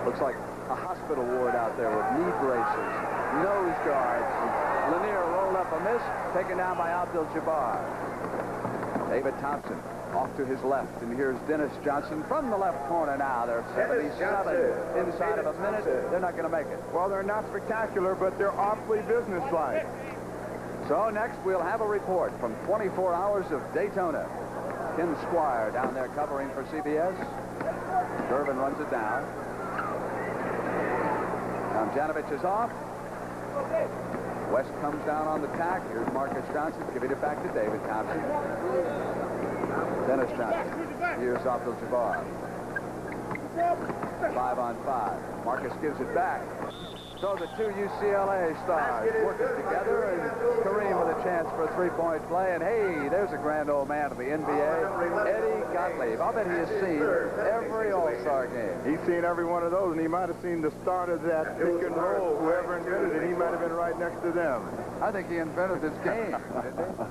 Looks like a hospital ward out there with knee braces, nose guards. Lanier rolled up a miss, taken down by Abdul-Jabbar. David Thompson off to his left, and here's Dennis Johnson from the left corner now. They're 77 inside of a minute. They're not going to make it. Well, they're not spectacular, but they're awfully businesslike. So next we'll have a report from 24 Hours of Daytona. Tim Squire down there covering for CBS. Durbin runs it down. Tomjanovich is off. West comes down on the tack. Here's Marcus Johnson giving it back to David Thompson. Dennis Johnson. Here's Abdul-Jabbar. 5-on-5. Marcus gives it back. So the two UCLA stars working together, and Kareem with a chance for a three-point play. And hey, there's a grand old man of the NBA, Eddie Gottlieb. I'll bet he has seen every All-Star game. He's seen every one of those, and he might have seen the start of that pick and roll. Whoever invented it, he might have been right next to them. I think he invented this game, didn't he?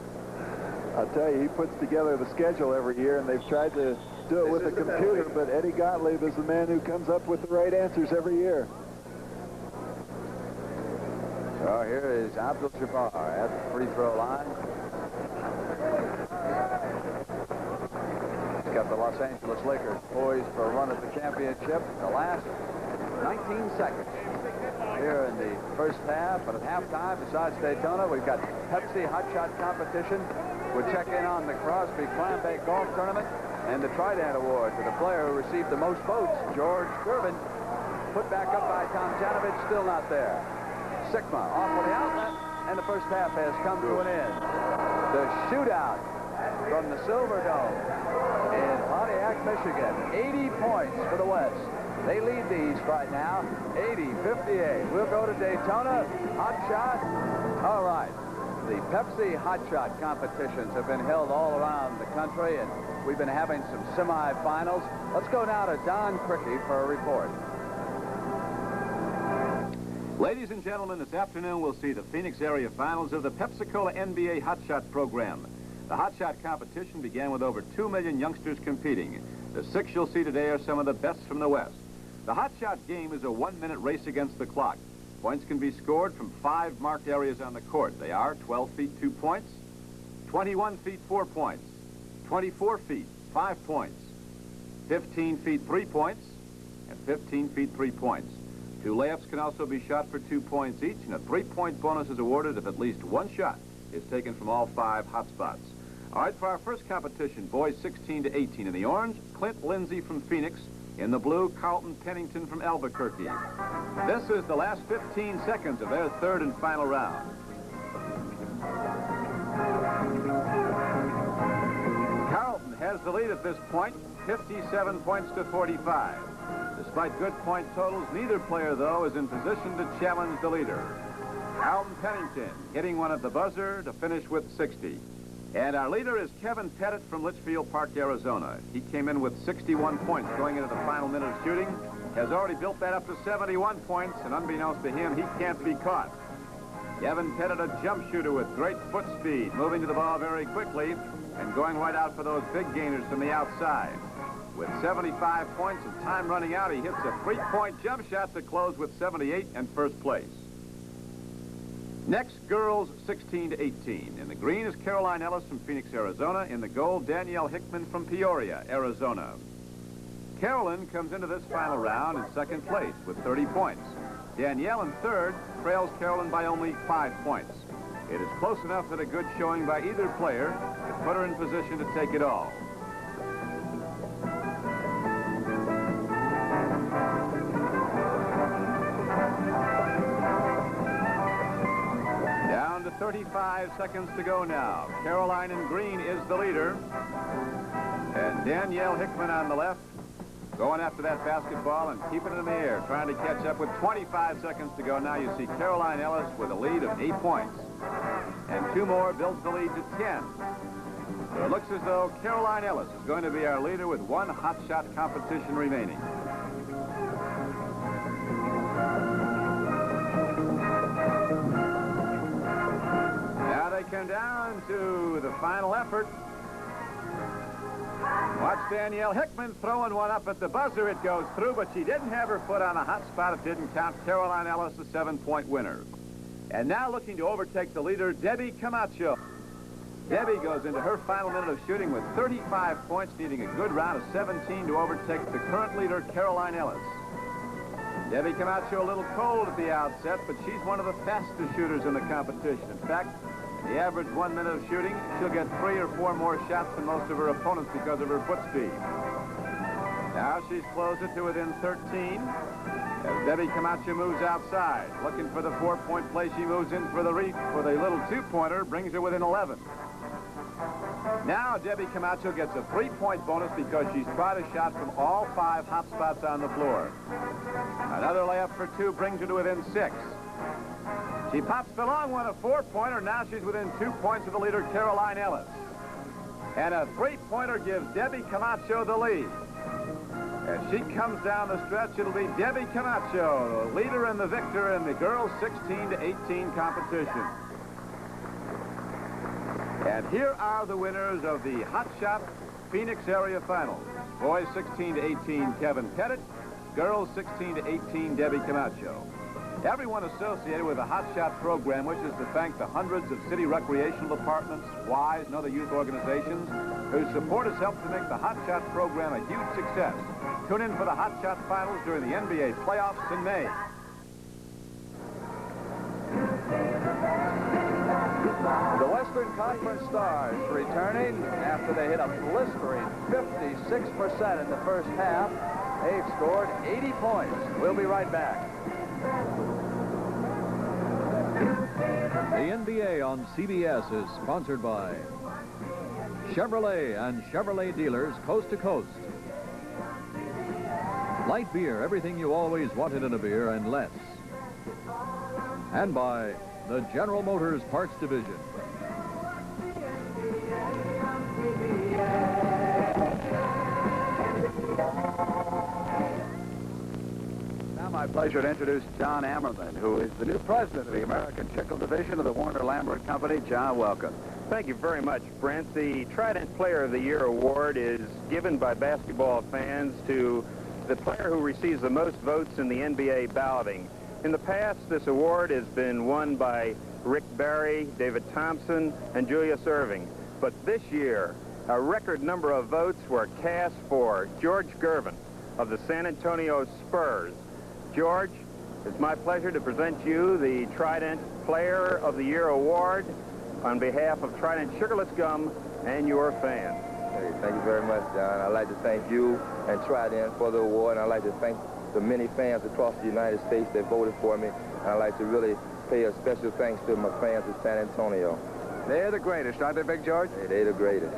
I'll tell you, he puts together the schedule every year, and they've tried to do it with a computer, but Eddie Gottlieb is the man who comes up with the right answers every year. So here is Abdul-Jabbar at the free throw line. He's got the Los Angeles Lakers poised for a run at the championship. The last 19 seconds here in the first half. But at halftime, besides Daytona, we've got Pepsi Hot Shot competition. We'll check in on the Crosby Clam Bake Golf Tournament and the Trident Award to the player who received the most votes, George Durbin. Put back up by Tomjanovich, still not there. Sigma off with the outlet, and the first half has come to an end. The shootout from the Silver Dome in Pontiac, Michigan. 80 points for the West. They lead the East right now, 80-58. We'll go to Daytona. Hot shot. All right. The Pepsi Hot Shot competitions have been held all around the country, and we've been having some semifinals. Let's go now to Don Criqui for a report. Ladies and gentlemen, this afternoon we'll see the Phoenix area finals of the Pepsi-Cola NBA Hot Shot program. The Hot Shot competition began with over 2 million youngsters competing. The 6 you'll see today are some of the best from the West. The Hot Shot game is a 1-minute race against the clock. Points can be scored from 5 marked areas on the court. They are 12 feet 2 points, 21 feet 4 points, 24 feet 5 points, 15 feet 3 points, and 15 feet 3 points. 2 layups can also be shot for 2 points each, and a 3-point bonus is awarded if at least 1 shot is taken from all 5 hot spots. All right, for our first competition, boys 16 to 18. In the orange, Clint Lindsay from Phoenix. In the blue, Carlton Pennington from Albuquerque. This is the last 15 seconds of their third and final round. Carlton has the lead at this point, 57 points to 45. Despite good point totals, neither player, though, is in position to challenge the leader. Carlton Pennington hitting one at the buzzer to finish with 60. And our leader is Kevin Pettit from Litchfield Park, Arizona. He came in with 61 points going into the final minute of shooting, has already built that up to 71 points, and unbeknownst to him, he can't be caught. Kevin Pettit, a jump shooter with great foot speed, moving to the ball very quickly and going right out for those big gainers from the outside. With 75 points and time running out, he hits a 3-point jump shot to close with 78 and first place. Next, girls 16 to 18. In the green is Caroline Ellis from Phoenix, Arizona. In the gold, Danielle Hickman from Peoria, Arizona. Carolyn comes into this final round in second place with 30 points. Danielle in third trails Carolyn by only 5 points. It is close enough that a good showing by either player to put her in position to take it all. Down to 35 seconds to go now. Caroline in green is the leader. And Danielle Hickman on the left going after that basketball and keeping it in the air, trying to catch up with 25 seconds to go. Now you see Caroline Ellis with a lead of 8 points. And 2 more builds the lead to 10. So it looks as though Caroline Ellis is going to be our leader with 1 hot shot competition remaining. Now they come down to the final effort. Watch Danielle Hickman throwing one up at the buzzer. It goes through, but she didn't have her foot on a hot spot. It didn't count. Caroline Ellis, the 7-point winner. And now looking to overtake the leader, Debbie Camacho. Debbie goes into her final minute of shooting with 35 points, needing a good round of 17 to overtake the current leader, Caroline Ellis. Debbie Camacho a little cold at the outset, but she's one of the fastest shooters in the competition. In fact, the average 1 minute of shooting, she'll get 3 or 4 more shots than most of her opponents because of her foot speed. Now she's closed it to within 13. As Debbie Camacho moves outside, looking for the 4-point play, she moves in for the little 2-pointer, brings her within 11. Now Debbie Camacho gets a 3-point bonus because she's tried a shot from all 5 hot spots on the floor. Another layup for 2 brings her to within 6. She pops the long one, a 4-pointer. Now she's within 2 points of the leader, Caroline Ellis. And a 3-pointer gives Debbie Camacho the lead. As she comes down the stretch, it'll be Debbie Camacho, the leader and the victor in the girls' 16-18 competition. And here are the winners of the Hot Shot Phoenix Area Finals. Boys 16-18, Kevin Pettit. Girls 16-18, Debbie Camacho. Everyone associated with the Hot Shot program wishes to thank the hundreds of city recreational departments, Wise, and other youth organizations whose support has helped to make the Hot Shot program a huge success. Tune in for the Hot Shot Finals during the NBA playoffs in May. The Western Conference Stars returning after they hit a blistering 56% in the first half. They've scored 80 points. We'll be right back. The NBA on CBS is sponsored by Chevrolet and Chevrolet dealers coast to coast. Light beer, everything you always wanted in a beer and less. And by the General Motors Parts Division. Now my pleasure to introduce John Ammerman, who is the new president of the American Chicle Division of the Warner Lambert Company. John, welcome. Thank you very much, Brent. The Trident Player of the Year award is given by basketball fans to the player who receives the most votes in the NBA balloting. In the past, this award has been won by Rick Barry, David Thompson, and Julius Erving. But this year, a record number of votes were cast for George Gervin of the San Antonio Spurs. George, it's my pleasure to present you the Trident Player of the Year award on behalf of Trident Sugarless Gum and your fans. Hey, thank you very much, John. I'd like to thank you and Trident for the award, and I'd like to thank the many fans across the United States that voted for me, and I'd like to really pay a special thanks to my fans in San Antonio. They're the greatest, aren't they, Big George? Hey, they're the greatest.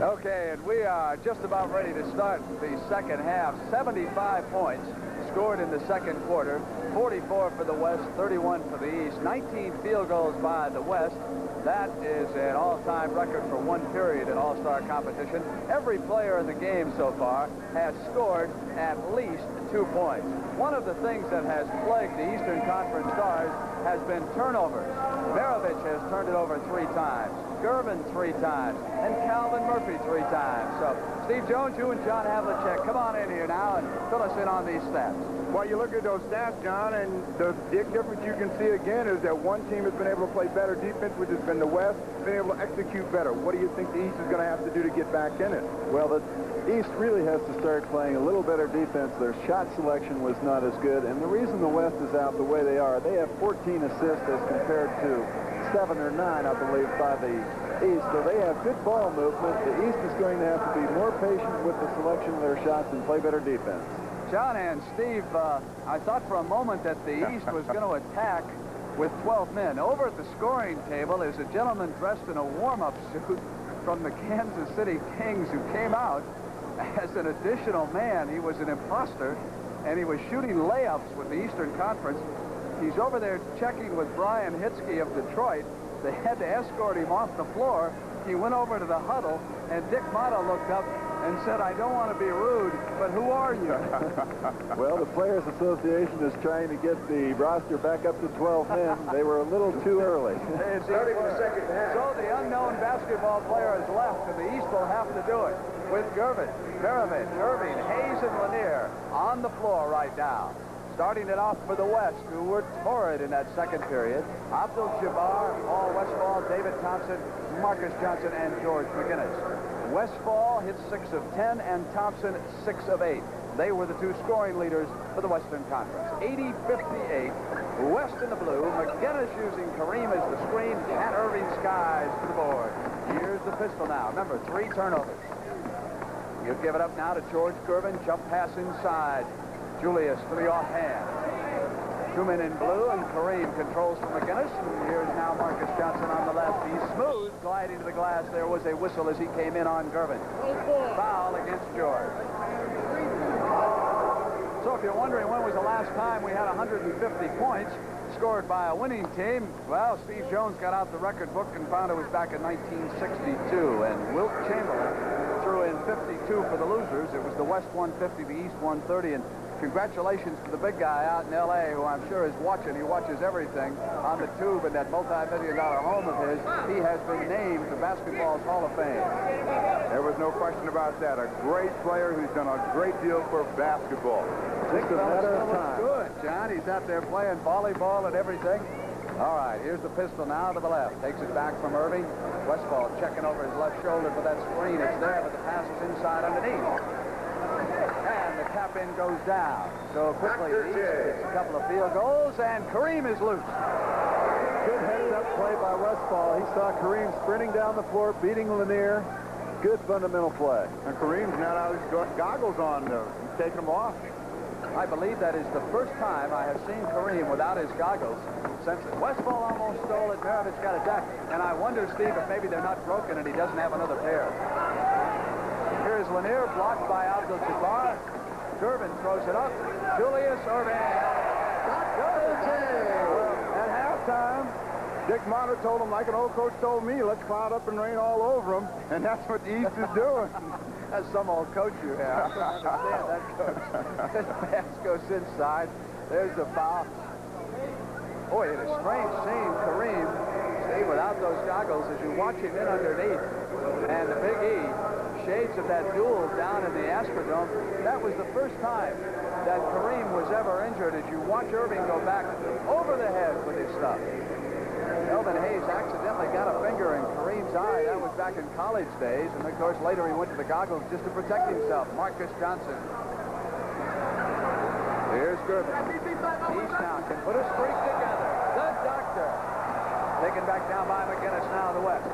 Okay, and we are just about ready to start the second half. 75 points scored in the second quarter. 44 for the West, 31 for the East. 19 field goals by the West. That is an all-time record for one period in all-star competition. Every player in the game so far has scored at least 2 points. One of the things that has plagued the Eastern Conference Stars has been turnovers. Maravich has turned it over 3 times, Gervin 3 times, and Calvin Murphy 3 times. So, Steve Jones, you and John Havlicek, come on in here now and fill us in on these stats. Well, you look at those stats, John, and the big difference you can see again is that one team has been able to play better defense, which has been the West, been able to execute better. What do you think the East is going to have to do to get back in it? Well, the East really has to start playing a little better defense. Their shot selection was not as good, and the reason the West is out the way they are, they have 14 assists as compared to 7 or 9, I believe, by the East. So they have good ball movement. The East is going to have to be more patient with the selection of their shots and play better defense. John and Steve, I thought for a moment that the East was going to attack with 12 men. Over at the scoring table is a gentleman dressed in a warm-up suit from the Kansas City Kings who came out as an additional man. He was an imposter, and he was shooting layups with the Eastern Conference. He's over there checking with Brian Hitzke of Detroit. They had to escort him off the floor. He went over to the huddle, and Dick Motta looked up and said, "I don't want to be rude, but who are you?" Well, the Players Association is trying to get the roster back up to 12 men. They were a little too early. Starting the second half. So the unknown basketball player has left, and the East will have to do it with Gervin, Maravich, Irving, Hayes, and Lanier on the floor right now. Starting it off for the West, who were torrid in that second period. Abdul-Jabbar, Paul Westphal, David Thompson, Marcus Johnson, and George McGinnis. Westphal hit 6 of 10, and Thompson 6 of 8. They were the 2 scoring leaders for the Western Conference. 80-58, West in the blue. McGinnis using Kareem as the screen. Pat Irving skies to the board. Here's the pistol now. Remember, 3 turnovers. You give it up now to George Gervin. Jump pass inside. Julius for the offhand. 2 men in blue, and Kareem controls from McGinnis. And here's now Marcus Johnson on the left. He's smooth, gliding to the glass. There was a whistle as he came in on Gervin. Foul against George. So if you're wondering when was the last time we had 150 points scored by a winning team, well, Steve Jones got out the record book and found it was back in 1962. And Wilt Chamberlain threw in 52 for the losers. It was the West 150, the East 130. And congratulations to the big guy out in L.A., who I'm sure is watching. He watches everything on the tube in that multi-million-dollar home of his. He has been named to basketball's Hall of Fame. There was no question about that. A great player who's done a great deal for basketball. Big fella still looks good, John. He's out there playing volleyball and everything. All right, here's the pistol now to the left. Takes it back from Irving. Westfall checking over his left shoulder for that screen. It's there, but the pass is inside underneath. And the tap-in goes down. So quickly, the East gets a couple of field goals, and Kareem is loose. Good heads-up play by Westfall. He saw Kareem sprinting down the floor, beating Lanier. Good fundamental play. And Kareem's now got his goggles on, taking them off. I believe that is the first time I have seen Kareem without his goggles since Westfall almost stole it. Maravich got it back. And I wonder, Steve, if maybe they're not broken and he doesn't have another pair. Here's Lanier, blocked by Abdul-Jabbar. Gervin throws it up. Julius Irving. At halftime, Dick Monter told him, like an old coach told me, let's cloud up and rain all over him. And that's what the East is doing. That's some old coach you have. I don't understand that, coach. This pass goes inside. There's the foul. Boy, it's a strange scene. Kareem, see, without those goggles, as you watch him in underneath. And the Big E, shades of that duel down in the Astrodome. That was the first time that Kareem was ever injured, as you watch Irving go back over the head with his stuff. Elvin Hayes accidentally got a finger in Kareem's eye. That was back in college days. And, of course, later he went to the goggles just to protect himself. Marcus Johnson. Here's Gervin. East now can put a streak together. The Doctor. Taken back down by McGinnis now to the west.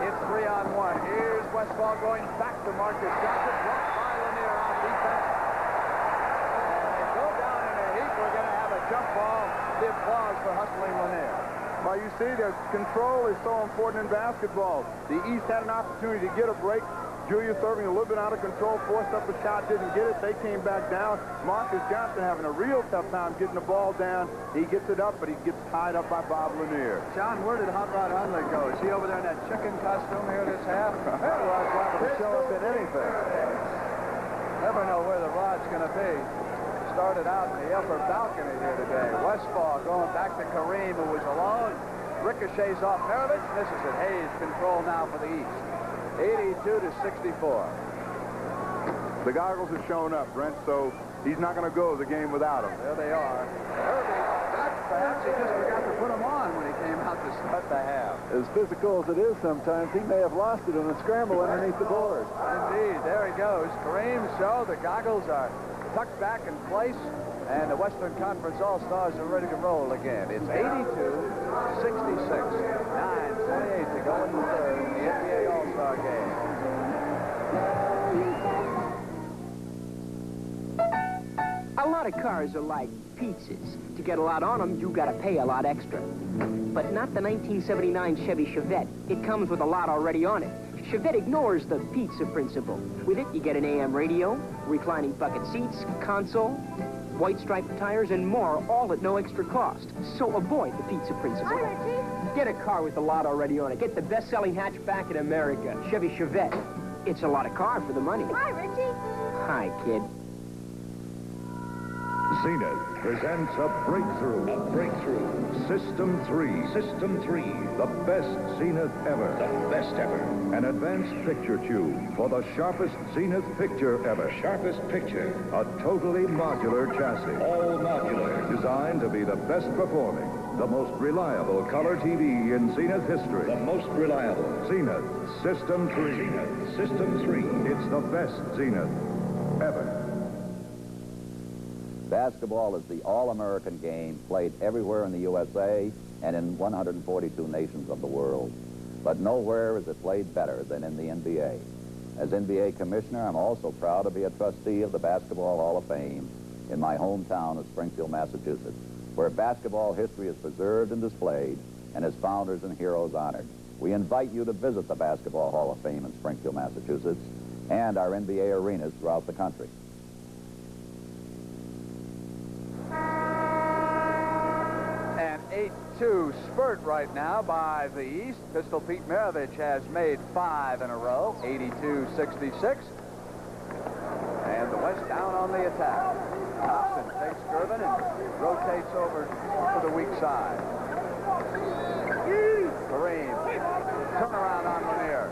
It's 3-on-1. Here's Westfall going back to Marcus Johnson. Blocked by Lanier on defense. And they go down in a heap. We're going to have a jump ball. The applause for hustling Lanier. Well, you see, the control is so important in basketball. The East had an opportunity to get a break. Julius Irving a little bit out of control, forced up a shot, didn't get it. They came back down. Marcus Johnson having a real tough time getting the ball down. He gets it up, but he gets tied up by Bob Lanier. John, where did Hot Rod Hundley go? Is he over there in that chicken costume here this half? That rod's liable to show up in anything. Never know where the rod's going to be. Started out in the upper balcony here today. Westfall going back to Kareem, who was alone. Ricochets off Maravich. Misses it. Hayes control now for the East. 82-64. The goggles have shown up, Brent, so he's not going to go the game without them. There they are. Irving, perhaps he just forgot to put them on when he came out to start the half. As physical as it is sometimes, he may have lost it in a scramble underneath the board. Indeed. There he goes. Kareem, so the goggles are tucked back in place, and the Western Conference All-Stars are ready to roll again. It's 82-66. 9:28 to go in the third in the NBA All-Star game. A lot of cars are like pizzas. To get a lot on them, you gotta pay a lot extra. But not the 1979 Chevy Chevette. It comes with a lot already on it. Chevette ignores the pizza principle. With it, you get an AM radio, reclining bucket seats, console, white striped tires, and more, all at no extra cost. So avoid the pizza principle. Hi, Richie. Get a car with a lot already on it. Get the best-selling hatchback in America, Chevy Chevette. It's a lot of car for the money. Hi, Richie. Hi, kid. Zenith presents a breakthrough. System 3. System 3. The best Zenith ever. The best ever. An advanced picture tube for the sharpest Zenith picture ever. Sharpest picture. A totally modular chassis. All modular. Designed to be the best performing, the most reliable color TV in Zenith history. The most reliable. Zenith System 3. Zenith System 3. It's the best Zenith ever. Basketball is the all-American game played everywhere in the USA and in 142 nations of the world. but nowhere is it played better than in the NBA. As NBA commissioner, I'm also proud to be a trustee of the Basketball Hall of Fame in my hometown of Springfield, Massachusetts, where basketball history is preserved and displayed and its founders and heroes honored. We invite you to visit the Basketball Hall of Fame in Springfield, Massachusetts, and our NBA arenas throughout the country. An 8-2 spurt right now by the East. Pistol Pete Maravich has made 5 in a row, 82-66. And the West down on the attack. Thompson takes Gervin and rotates over to the weak side. Kareem, turnaround on Lanier.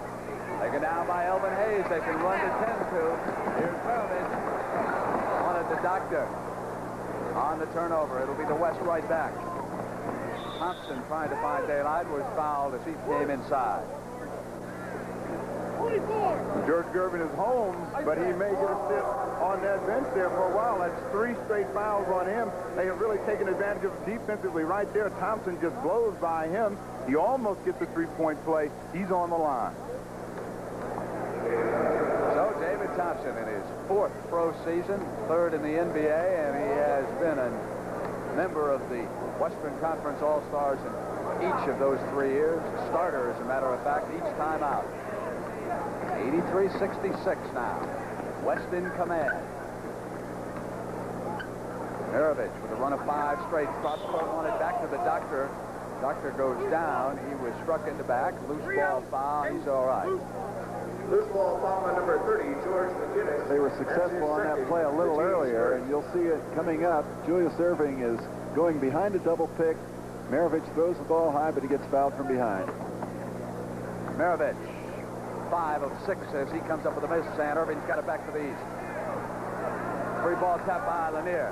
Taken down by Elvin Hayes. They can run to 10-2. Here's Maravich. Wanted the doctor. On the turnover, it'll be the West right back. Thompson trying to find daylight was fouled as he came inside. George Gervin is home, but he may get a sit on that bench there for a while. That's 3 straight fouls on him. They have really taken advantage of defensively right there. Thompson just blows by him. He almost gets a 3-point play. He's on the line. So David Thompson in his 4th pro season, 3rd in the NBA, and he has been a member of the Western Conference All-Stars in each of those 3 years. Starter, as a matter of fact, each time out. 83-66 now. West in command. Maravich with a run of 5 straight. Crosscourt wanted back to the doctor. Doctor goes down. He was struck in the back. Loose ball foul. He's all right. Loose ball foul on number 30, George McGinnis. They were successful on that play a little earlier, and you'll see it coming up. Julius Erving is going behind a double pick. Maravich throws the ball high, but he gets fouled from behind. Maravich, 5 of 6 as he comes up with a miss, and Irving's got it back to the East. Free ball tap by Lanier.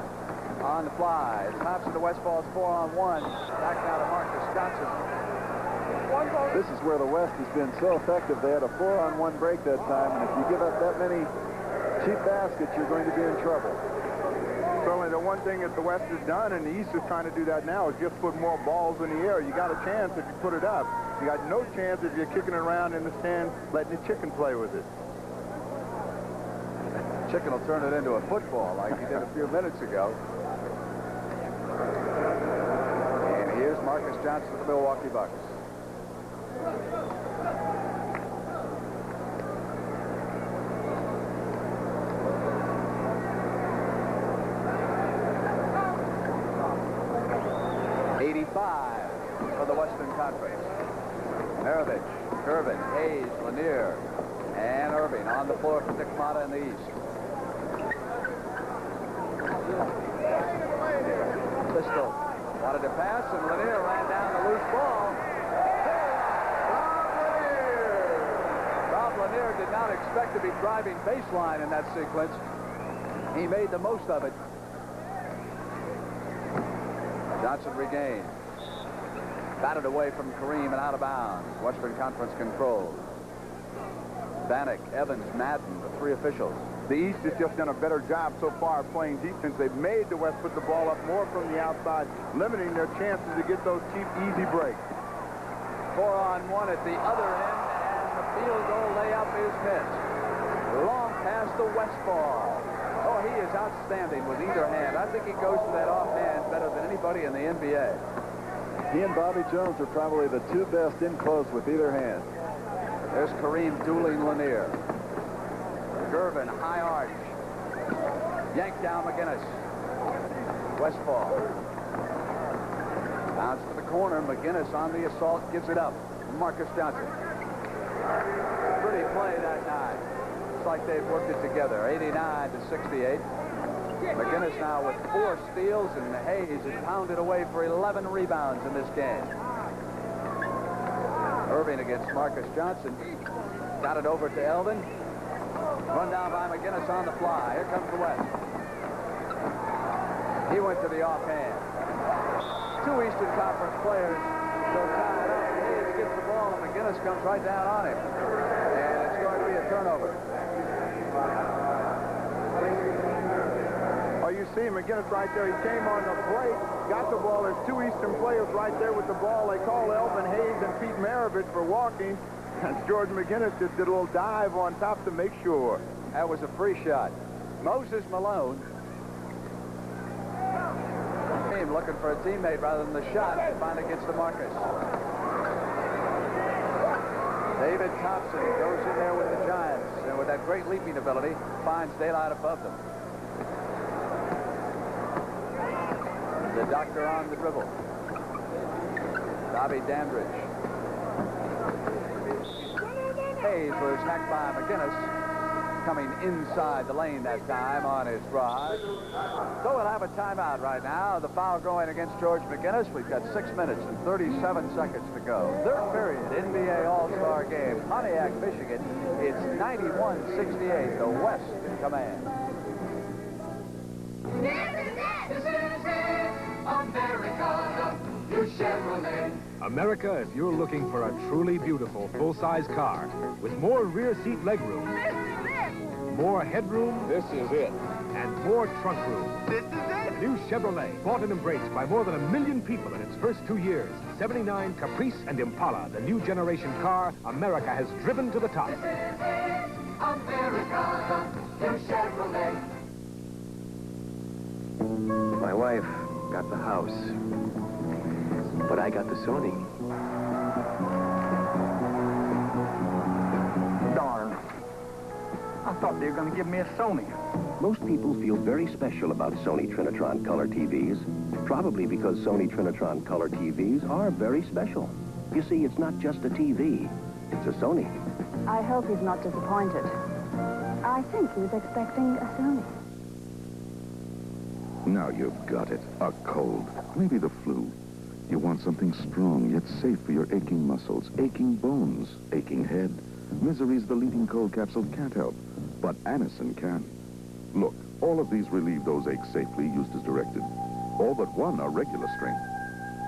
On the fly. Thompson to West ball's 4-on-1. Back now to Marcus Johnson. This is where the West has been so effective. They had a 4-on-1 break that time, and if you give up that many cheap baskets, you're going to be in trouble. Certainly the one thing that the West has done, and the East is trying to do that now, is just put more balls in the air. You got a chance if you put it up. You got no chance if you're kicking it around in the stand, letting the chicken play with it. Chicken will turn it into a football like he did a few minutes ago. And here's Marcus Johnson of the Milwaukee Bucks. For the Western Conference. Maravich, Gervin, Hayes, Lanier, and Irving on the floor for Dick Motta in the East. Pistol wanted to pass, and Lanier ran down the loose ball. Rob Lanier did not expect to be driving baseline in that sequence. He made the most of it. Johnson regained. Batted away from Kareem and out of bounds. Western Conference control. Bannock, Evans, Madden, the 3 officials. The East has just done a better job so far playing defense. They've made the West put the ball up more from the outside, limiting their chances to get those cheap, easy breaks. 4-on-1 at the other end, and the field goal layup is missed. Long past the West ball. Oh, he is outstanding with either hand. I think he goes to that offhand better than anybody in the NBA. He and Bobby Jones are probably the 2 best in close with either hand. There's Kareem dueling Lanier. Gervin, high arch. Yanked down McGinnis. Westfall. Bounce to the corner. McGinnis on the assault, gives it up. Marcus Johnson. Pretty play that night. It's like they've worked it together. 89-68. McGinnis now with 4 steals, and Hayes has pounded away for 11 rebounds in this game. Irving against Marcus Johnson. Got it over to Elvin. Run down by McGinnis on the fly. Here comes the West. He went to the offhand. 2 Eastern Conference players go tied up. Hayes gets the ball, and McGinnis comes right down on him. And it's going to be a turnover. Are you see McGinnis right there. He came on the break, got the ball. There's two Eastern players right there with the ball. They call Elvin Hayes and Pete Maravich for walking. And George McGinnis just did a little dive on top to make sure. That was a free shot. Moses Malone. Team looking for a teammate rather than the shot. Finally gets to Marcus. David Thompson goes in there with the Giants, and with that great leaping ability, finds daylight above them. The Doctor on the dribble. Bobby Dandridge. Hayes was hacked by McGinnis, coming inside the lane that time on his drive. So we'll have a timeout right now. The foul going against George McGinnis. We've got 6 minutes and 37 seconds to go. Third period, NBA All-Star game. Pontiac, Michigan. It's 91-68. The West in command. America, if you're looking for a truly beautiful full-size car with more rear seat legroom, more headroom, this is it, and more trunk room, this is it. The new Chevrolet, bought and embraced by more than 1 million people in its first 2 years. 79 Caprice and Impala, the new generation car America has driven to the top. America, new Chevrolet. My wife got the house, but I got the Sony. Darn. I thought they were going to give me a Sony. Most people feel very special about Sony Trinitron Color TVs, probably because Sony Trinitron Color TVs are very special. You see, it's not just a TV, it's a Sony. I hope he's not disappointed. I think he was expecting a Sony. Now you've got it. A cold. Maybe the flu. You want something strong, yet safe for your aching muscles, aching bones, aching head. Misery's the leading cold capsule can't help, but Anacin can. Look, all of these relieve those aches safely, used as directed. All but one are regular strength.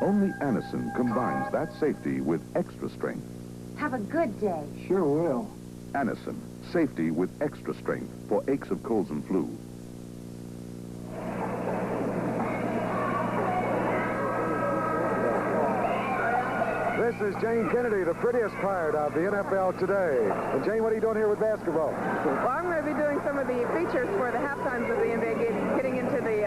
Only Anacin combines that safety with extra strength. Have a good day. Sure will. Anacin, safety with extra strength for aches of colds and flu. This is Jane Kennedy, the prettiest pirate of the NFL today. And Jane, what are you doing here with basketball? Well, I'm going to be doing some of the features for the halftimes of the NBA game, getting into the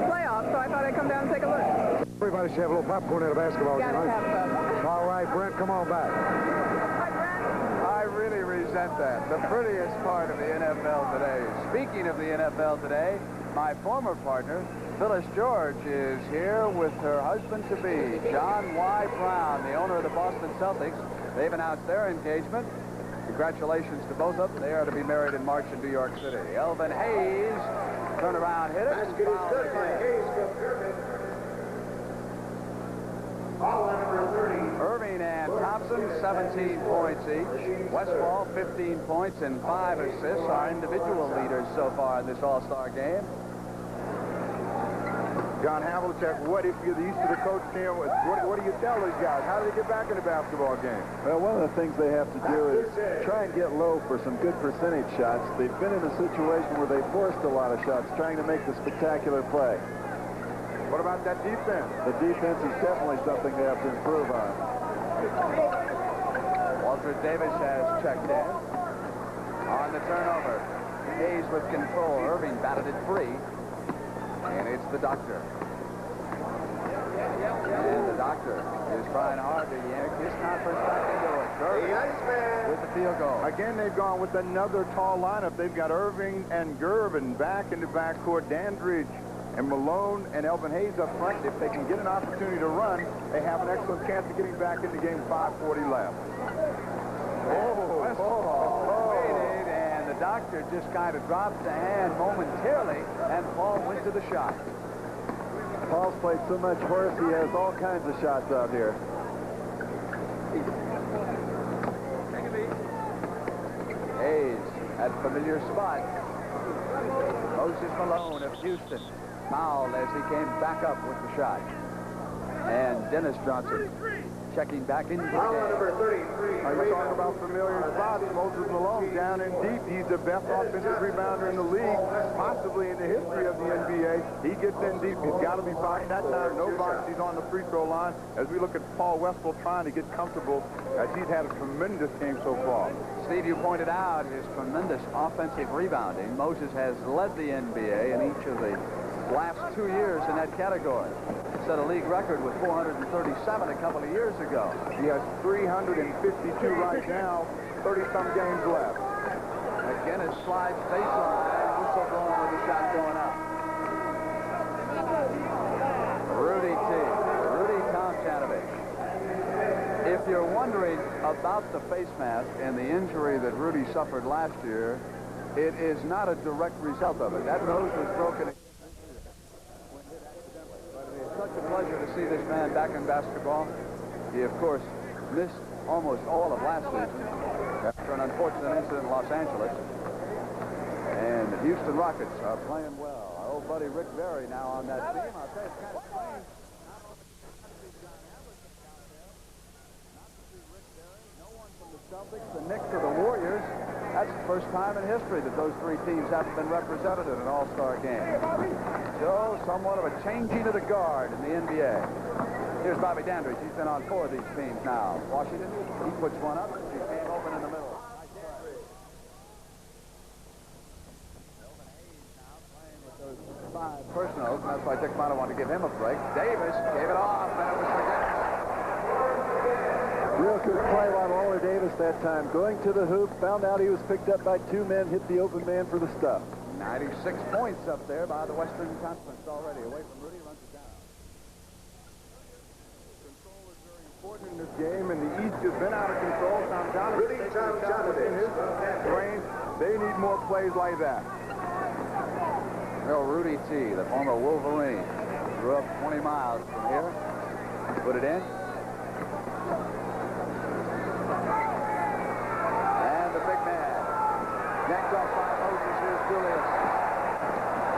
playoffs, so I thought I'd come down and take a look. Everybody should have a little popcorn at a basketball game. Gotta have some. All right, Brent, come on back. I really resent that. The prettiest part of the NFL today. Speaking of the NFL today, my former partner, Phyllis George, is here with her husband-to-be, John Y. Brown, the owner of the Boston Celtics. They've announced their engagement. Congratulations to both of them. They are to be married in March in New York City. Elvin Hayes, turnaround hit it. Basket is good by Hayes from Irving. Foul on number 30. Irving and Thompson, 17 points each. Westfall, 15 points and 5 assists. Our individual leaders so far in this All-Star game. John Havlicek, what if you're the East of the coach team? What do you tell these guys? How do they get back in the basketball game? Well, one of the things they have to do is try and get low for some good percentage shots. They've been in a situation where they forced a lot of shots, trying to make the spectacular play. What about that defense? The defense is definitely something they have to improve on. Walter Davis has checked in. On the turnover, Hayes with control. Irving batted it free. And it's the Doctor. And the Doctor is trying hard to yank his conference back into it. Gervin with the field goal. Again, they've gone with another tall lineup. They've got Irving and Gervin back in the backcourt. Dandridge and Malone and Elvin Hayes up front. If they can get an opportunity to run, they have an excellent chance of getting back in the game. 5:40 left. And the Doctor just kind of dropped the hand momentarily, and Paul went to the shot. Paul's played so much horse, he has all kinds of shots out here. Hayes at familiar spot. Moses Malone of Houston fouled as he came back up with the shot. And Dennis Johnson checking back into the game. Number 33. Like talk about familiar spots, Moses Malone down in deep. He's the best offensive rebounder in the league, possibly in the history of the NBA. He gets in deep. He's got to be fine. That time, no box. He's on the free throw line. As we look at Paul Westphal trying to get comfortable, as he's had a tremendous game so far. Steve, you pointed out his tremendous offensive rebounding. Moses has led the NBA in each of the last 2 years in that category. Set a league record with 437 a couple of years ago. He has 352 right now, 30-some games left. Again, it slides baseline. Whistle blowing with the shot going up. Rudy Tomjanovich. If you're wondering about the face mask and the injury that Rudy suffered last year, it is not a direct result of it. That nose was broken. Such a pleasure to see this man back in basketball. He, of course, missed almost all of last season after an unfortunate incident in Los Angeles. And the Houston Rockets are playing well. Our old buddy Rick Barry now on that team. I'll tell you, it's kind of strange. No one from the Celtics, the Knicks, or the Warriors. That's the first time in history that those three teams haven't been represented in an all-star game. So, somewhat of a changing of the guard in the NBA. Here's Bobby Dandridge. He's been on 4 of these teams now. Washington, he puts one up. He came open in the middle. Melvin Hayes now playing with those 5 personals, and that's why Dick Motta wanted to give him a break. Davis gave it off, and it was forgotten. Real good play by Waller Davis that time. Going to the hoop, found out he was picked up by 2 men, hit the open man for the stuff. 96 points up there by the Western Conference already. Away from Rudy, runs it down. Control is very important in this game, and the East has been out of control. Rudy Tomjanovich in his range. They need more plays like that. Well, Rudy T., the former Wolverine, grew up 20 miles from here. Put it in. And the big man. Yanked off by Moses. Here's Julius.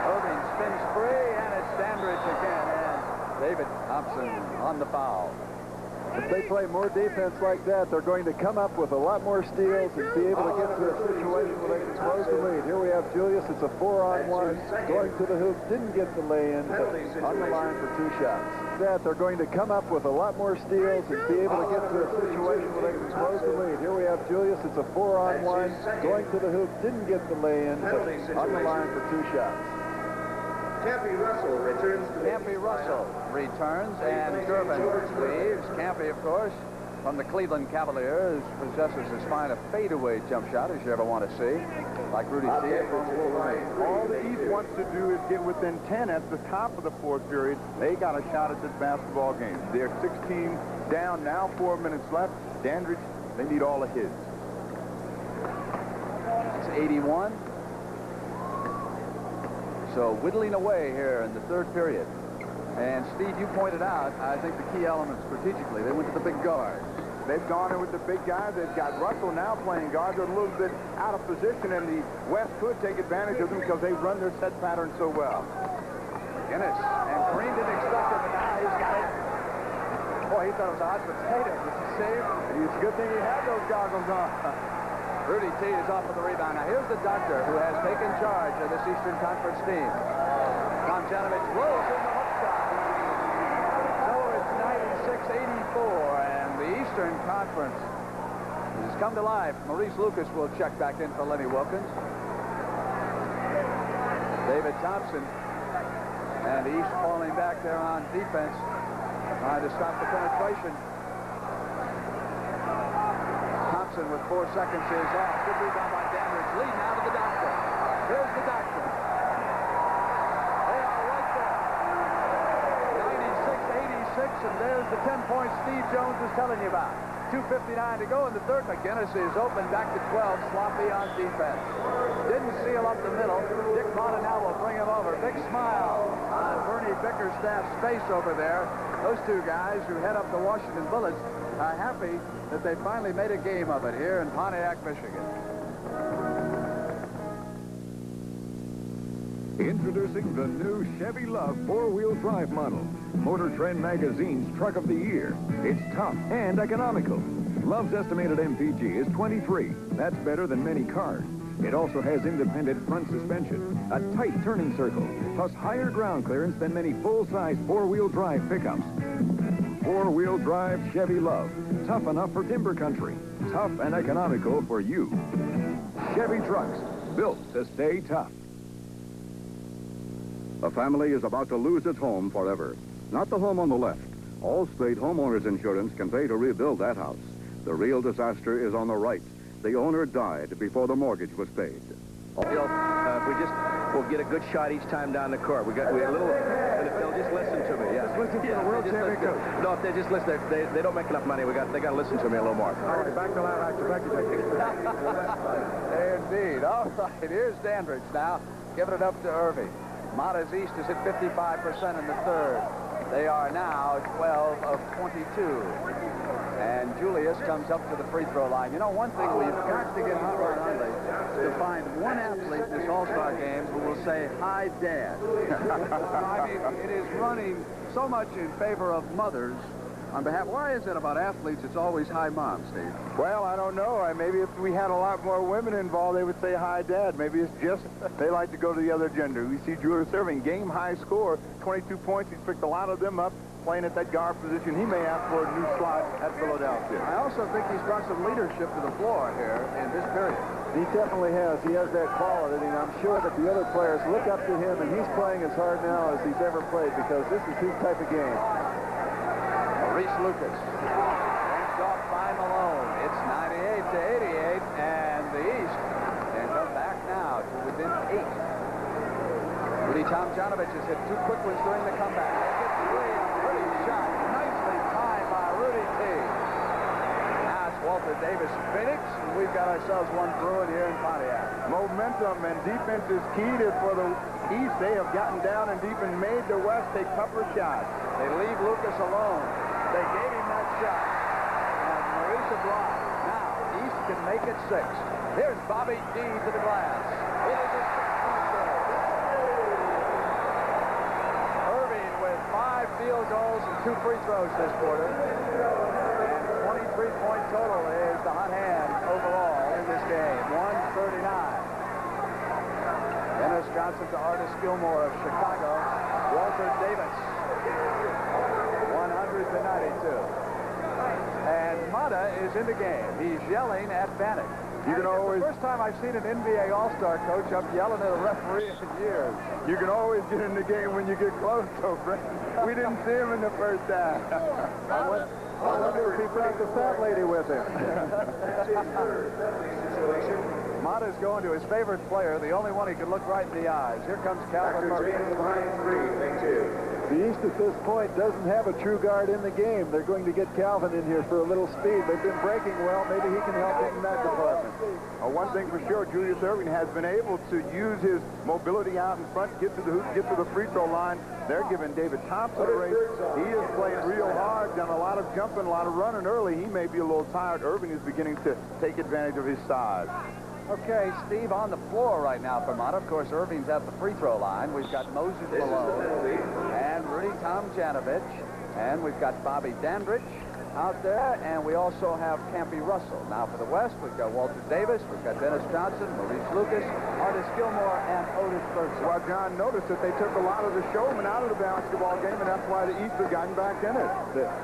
Irving spins free, and it's Dandridge again. And David Thompson on the foul. If they play more defense like that, they're going to come up with a lot more steals and be able to get to a situation where they can close the lead. Here we have Julius. It's a 4-on-1. Going to the hoop. Didn't get the lay-in, but on the line for 2 shots. That they're going to come up with a lot more steals and be able to get to a situation where they can close the lead. Here we have Julius. It's a 4-on-1. Going to the hoop. Didn't get the lay-in, but on the line for 2 shots. Campy Russell returns. Campy Russell returns, and Durbin leaves. Campy, of course, from the Cleveland Cavaliers, possesses as fine a fadeaway jump shot as you ever want to see, like Rudy T. All the East wants to do is get within 10 at the top of the 4th period. They got a shot at this basketball game. They're 16 down, now 4 minutes left. Dandridge, they need all of his. It's 81. So whittling away here in the 3rd period. And Steve, you pointed out, I think the key element strategically, they went to the big guard. They've gone in with the big guys. They've got Russell now playing guard. They're a little bit out of position, and the West could take advantage of them because they run their set pattern so well. Guinness, and Kareem didn't expect it, but now he's got it. Boy, he thought it was a hot potato. Did you see him? It's a good thing he had those goggles on. Rudy T. is off with the rebound. Now here's the doctor who has taken charge of this Eastern Conference team. Tomjanovich rolls in the hook shot. So it's 96-84, and the Eastern Conference has come to life. Maurice Lucas will check back in for Lenny Wilkins. David Thompson and the East falling back there on defense, trying to stop the penetration. Thompson with 4 seconds is off. Good rebound by Dandridge. Lead now to the doctor. Here's the doctor. They are right there. 96-86, and there's the 10 points Steve Jones was telling you about. 2:59 to go in the 3rd. McGinnis is open back to 12. Sloppy on defense. Didn't seal up the middle. Dick Motta now will bring him over. Big smile on Bernie Bickerstaff's face over there. Those 2 guys who head up the Washington Bullets are happy that they finally made a game of it here in Pontiac, Michigan. Introducing the new Chevy Love four-wheel drive model. Motor Trend Magazine's Truck of the Year. It's tough and economical. Love's estimated MPG is 23. That's better than many cars. It also has independent front suspension, a tight turning circle, plus higher ground clearance than many full-size four-wheel drive pickups. Four-wheel drive Chevy Love. Tough enough for timber country. Tough and economical for you. Chevy trucks, built to stay tough. A family is about to lose its home forever. Not the home on the left. Allstate Homeowners Insurance can pay to rebuild that house. The real disaster is on the right. The owner died before the mortgage was paid. We'll get a good shot each time down the court. We a little, and if they'll just listen to me, yeah. Just listen to the world champion coach. No, if they just listen, they don't make enough money. They got to listen to me a little more. All right, back to live action. Back to Indeed. All right, here's Dandridge now, giving it up to Irving. Mata's East is at 55% in the third. They are now 12 of 22. And Julius comes up to the free throw line. You know, one thing we've got to get hard on to find one athlete in this All-Star game who will say, "Hi, Dad." I mean, it is running so much in favor of mothers on behalf. Why is it about athletes it's always "Hi, Mom," Steve? Well, I don't know. Maybe if we had a lot more women involved, they would say "Hi, Dad." Maybe it's just they like to go to the other gender. We see Julius Erving, game-high score, 22 points. He's picked a lot of them up. Playing at that guard position, he may ask for a new slot at Philadelphia. I also think he's brought some leadership to the floor here in this period. He definitely has. He has that quality, and I'm sure that the other players look up to him, and he's playing as hard now as he's ever played because this is his type of game. Maurice Lucas. Banked off by Malone. It's 98 to 88, and the East can come back now to within 8. Rudy Tomjanovich has hit 2 quick ones during the comeback. They get 3. Shot nicely timed by Rudy T. Now it's Walter Davis of Phoenix, and we've got ourselves one Bruin here in Pontiac. Momentum and defense is key for the East. They have gotten down and deep and made the West take tougher shots. They leave Lucas alone. They gave him that shot. And Maurice obliged. Now, East can make it 6. Here's Bobby D to the glass. It is a 6-point goal. Irving with 5 field goals and 2 free throws this quarter. And 23-point total is the hot hand overall in this game. 139. Dennis Johnson to Artis Gilmore of Chicago. Walter Davis. 100 to 92. And Mata is in the game. He's yelling at Bannock. You can always... It's the first time I've seen an NBA All-Star coach up yelling at a referee in years. You can always get in the game when you get close, though, Brent. We didn't see him in the first half. I wonder if he brought the fat lady with him. Mata's going to his favorite player, the only one he can look right in the eyes. Here comes Calvin Murray. The East at this point doesn't have a true guard in the game. They're going to get Calvin in here for a little speed. They've been breaking well. Maybe he can help them in that department. One thing for sure, Julius Erving has been able to use his mobility out in front, get to the hoop, get to the free throw line. They're giving David Thompson a race. He has played real hard, done a lot of jumping, a lot of running early. He may be a little tired. Erving is beginning to take advantage of his size. Okay, Steve, on the floor right now for Mata. Of course, Irving's at the free throw line. We've got Moses Malone and Rudy Tomjanovich. And we've got Bobby Dandridge out there. And we also have Campy Russell. Now for the West, we've got Walter Davis. We've got Dennis Johnson, Maurice Lucas, Artis Gilmore, and Otis Bergson. Well, John, noticed that they took a lot of the showmen out of the basketball game, and that's why the East have gotten back in it.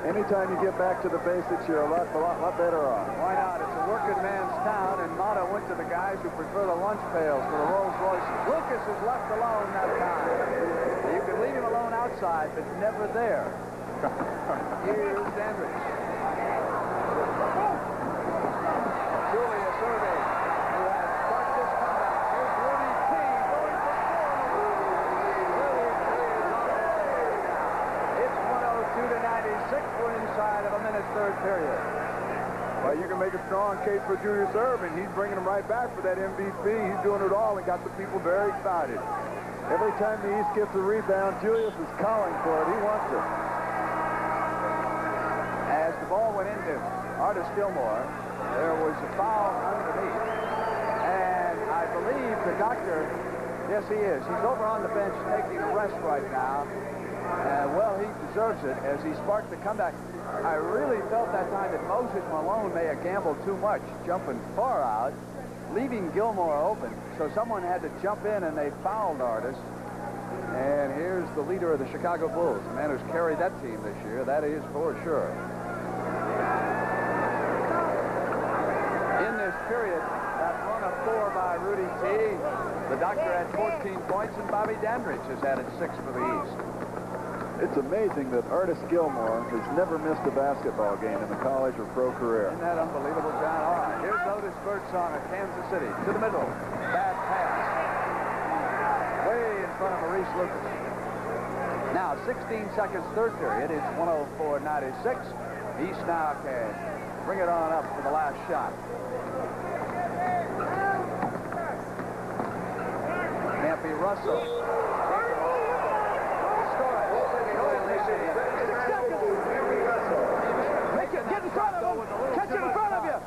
Anytime you get back to the basics, you're a lot better off. Why not? It's a working man's town, and Mata went to the guys who prefer the lunch pails for the Rolls Royces. Lucas is left alone that time. You can leave him alone outside, but never there. Here's Dandridge. Julius Erving, who has sparked this comeback. Here's Rudy T. going for 4. Rudy T is on the way now. It's 102 to 96. We're inside of a minute's third period. Well, you can make a strong case for Julius Erving. He's bringing them right back for that MVP. He's doing it all and got the people very excited. Every time the East gets a rebound, Julius is calling for it. He wants it. As the ball went into Artis Gilmore, there was a foul underneath. And I believe the doctor Yes, he is. He's over on the bench taking a rest right now. Well, he deserves it as he sparked the comeback. I really felt that time that Moses Malone may have gambled too much, jumping far out, leaving Gilmore open. So someone had to jump in, and they fouled Artis. And here's the leader of the Chicago Bulls, the man who's carried that team this year. That is for sure. In this period, that run of 4 by Rudy T. The Doctor had 14 points, and Bobby Dandridge has added 6 for the East. It's amazing that Artis Gilmore has never missed a basketball game in the college or pro career. Isn't that unbelievable, John? All right, here's Otis Birdsong of Kansas City. To the middle. Bad pass. Way in front of Maurice Lucas. Now, 16 seconds, third period. It's 104-96. East now can bring it on up for the last shot. Campy Russell. Get in front of him. Catch it in front of you.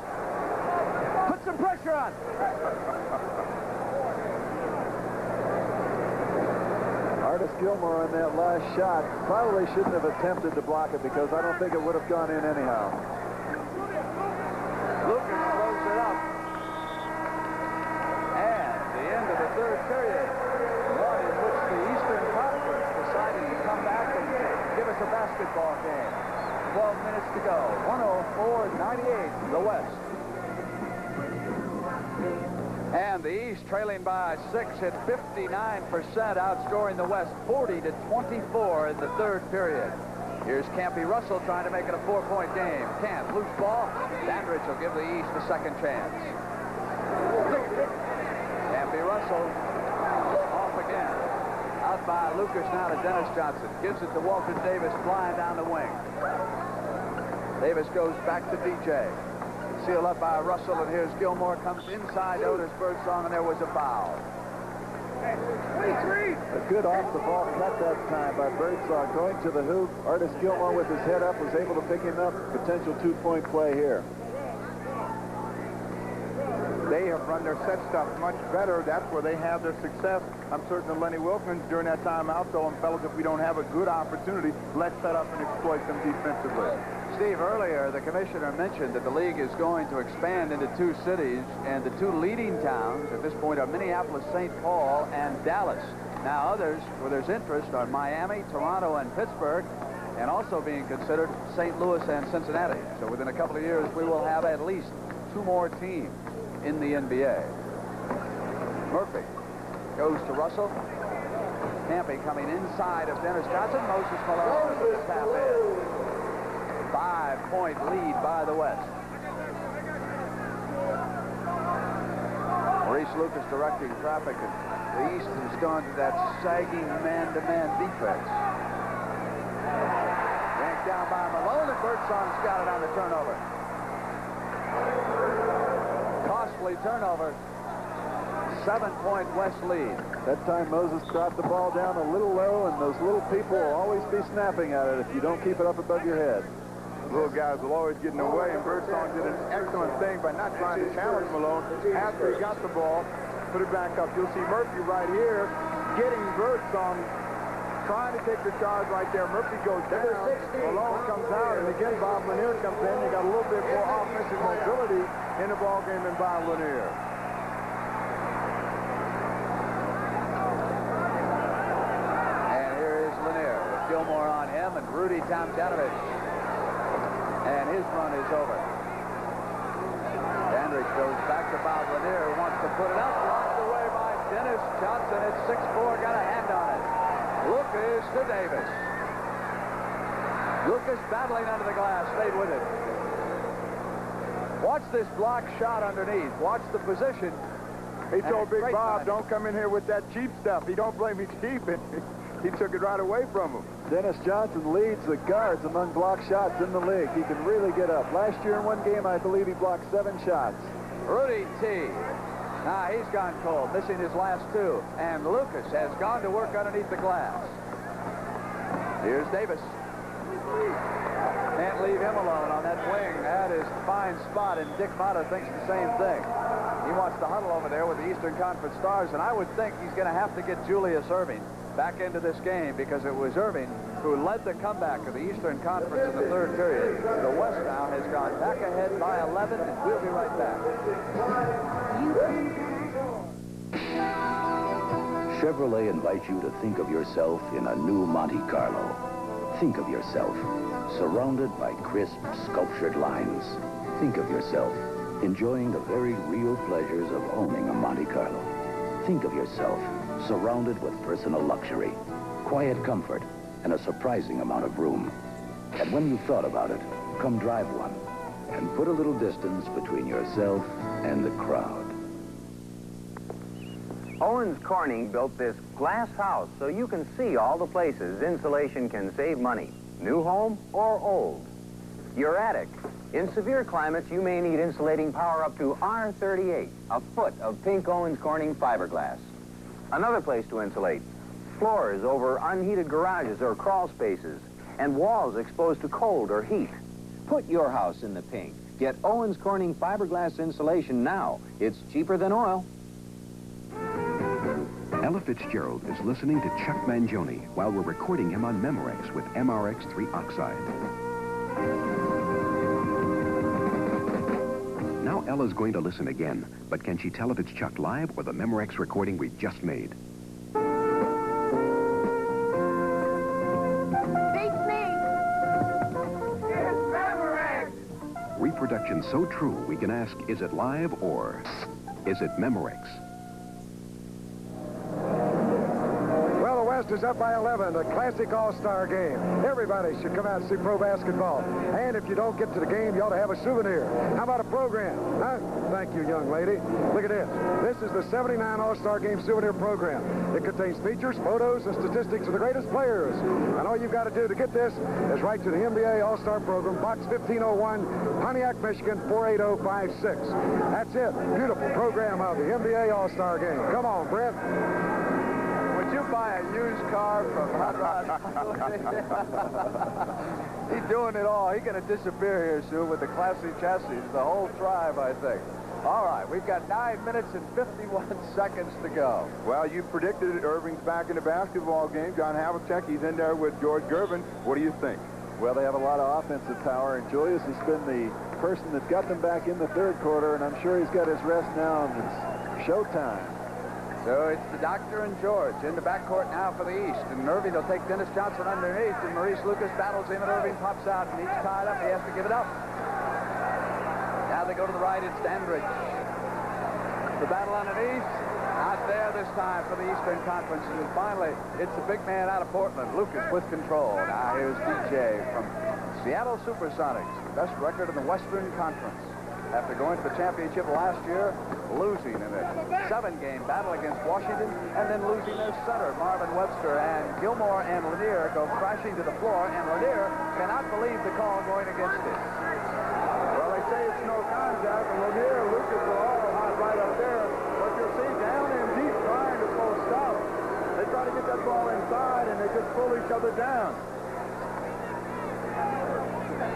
Put some pressure on. Artis Gilmore on that last shot probably shouldn't have attempted to block it because I don't think it would have gone in anyhow. Lucas throws it up. And the end of the third period. One in which the Eastern Conference decided to come back and give us a basketball game. 12 minutes to go. 104-98, the West. And the East trailing by 6 at 59%, outscoring the West 40-24 in the third period. Here's Campy Russell trying to make it a 4-point game. Can't. Loose ball. Dandridge will give the East a second chance. Campy Russell off again. Out by Lucas now to Dennis Johnson. Gives it to Walter Davis flying down the wing. Davis goes back to DJ. Sealed up by Russell, and here's Gilmore. Comes inside Otis Birdsong, and there was a foul. A good off-the-ball cut that time by Birdsong. Going to the hoop. Artis Gilmore with his head up was able to pick him up. Potential 2-point play here. They have run their set stuff much better. That's where they have their success. I'm certain that Lenny Wilkins during that timeout told them, fellas, if we don't have a good opportunity, let's set up and exploit them defensively. Steve, earlier the commissioner mentioned that the league is going to expand into 2 cities, and the 2 leading towns at this point are Minneapolis, St. Paul, and Dallas. Now others where there's interest are Miami, Toronto, and Pittsburgh, and also being considered St. Louis and Cincinnati. So within a couple of years we will have at least 2 more teams in the NBA. Murphy goes to Russell. Campy coming inside of Dennis Johnson. Moses Malone with the tap in. 5-point lead by the West. Maurice Lucas directing traffic, and the East has gone to that sagging man-to-man defense. Yanked down by Malone, and Birdsong's got it on the turnover. Costly turnover. 7-point West lead. That time Moses dropped the ball down a little low, and those little people will always be snapping at it if you don't keep it up above your head. Little guys will always get in the way, and Birdsong did an excellent thing by not trying to challenge Malone. After he got the ball, put it back up. You'll see Murphy right here getting Birdsong, trying to take the charge right there. Murphy goes down. Malone comes out, and again, Bob Lanier comes in. You got a little bit more offensive mobility in the ball game than Bob Lanier. And here is Lanier with Gilmore on him and Rudy Tomjanovich. And his run is over. Dandridge goes back to Bob Lanier, who wants to put it up. Blocked away by Dennis Johnson at 6'4", got a hand on it. Lucas to Davis. Lucas battling under the glass, stayed with it. Watch this block shot underneath. Watch the position. He told Big Bob, don't come in here with that cheap stuff. He don't blame me cheap. He took it right away from him. Dennis Johnson leads the guards among block shots in the league. He can really get up. Last year in one game, I believe he blocked 7 shots. Rudy T. Now he's gone cold, missing his last 2. And Lucas has gone to work underneath the glass. Here's Davis. Can't leave him alone on that wing. That is a fine spot, and Dick Motta thinks the same thing. He wants to huddle over there with the Eastern Conference Stars, and I would think he's going to have to get Julius Erving back into this game because it was Erving who led the comeback of the Eastern Conference in the third period. The West now has gone back ahead by 11, and we'll be right back. Chevrolet invites you to think of yourself in a new Monte Carlo. Think of yourself surrounded by crisp, sculptured lines. Think of yourself enjoying the very real pleasures of owning a Monte Carlo. Think of yourself surrounded with personal luxury, quiet comfort, and a surprising amount of room. And when you've thought about it, come drive one and put a little distance between yourself and the crowd. Owens Corning built this glass house so you can see all the places insulation can save money, new home or old. Your attic. In severe climates, you may need insulating power up to R38, a foot of pink Owens Corning fiberglass. Another place to insulate. Floors over unheated garages or crawl spaces, and walls exposed to cold or heat. Put your house in the pink. Get Owens Corning fiberglass insulation now. It's cheaper than oil. Ella Fitzgerald is listening to Chuck Mangione while we're recording him on Memorex with MRX3 Oxide. Now Ella's going to listen again, but can she tell if it's Chuck live or the Memorex recording we just made? Beats me! It's Memorex! Reproduction so true, we can ask, is it live or is it Memorex? Is up by 11, a classic all-star game. Everybody should come out and see pro basketball. And if you don't get to the game, you ought to have a souvenir. How about a program? Huh? Thank you, young lady. Look at this. This is the 79 All-Star Game souvenir program. It contains features, photos, and statistics of the greatest players. And all you've got to do to get this is write to the NBA All-Star Program, Box 1501, Pontiac, Michigan, 48056. That's it. Beautiful program of the NBA All-Star Game. Come on, Brett. Would you buy a used car from Hot Rod? He's doing it all. He's going to disappear here soon with the classy chassis. The whole tribe, I think. All right, we've got 9 minutes and 51 seconds to go. Well, you predicted it. Irving's back in the basketball game. John Havlicek, he's in there with George Gervin. What do you think? Well, they have a lot of offensive power, and Julius has been the person that got them back in the third quarter, and I'm sure he's got his rest now, and it's showtime. So it's the Doctor and George in the backcourt now for the East. And Irving will take Dennis Johnson underneath. And Maurice Lucas battles him, and Irving pops out. And he's tied up. He has to give it up. Now they go to the right. It's Dandridge. The battle underneath. Not there this time for the Eastern Conference. And finally, it's the big man out of Portland, Lucas, with control. Now here's DJ from Seattle Supersonics. The best record in the Western Conference. After going to the championship last year, losing in a 7-game battle against Washington, and then losing their center, Marvin Webster, and Gilmore and Lanier go crashing to the floor, and Lanier cannot believe the call going against him. Well, they say it's no contact, and Lanier and Lucas are all hot right up there, but you'll see down in deep trying to post up. They try to get that ball inside, and they just pull each other down.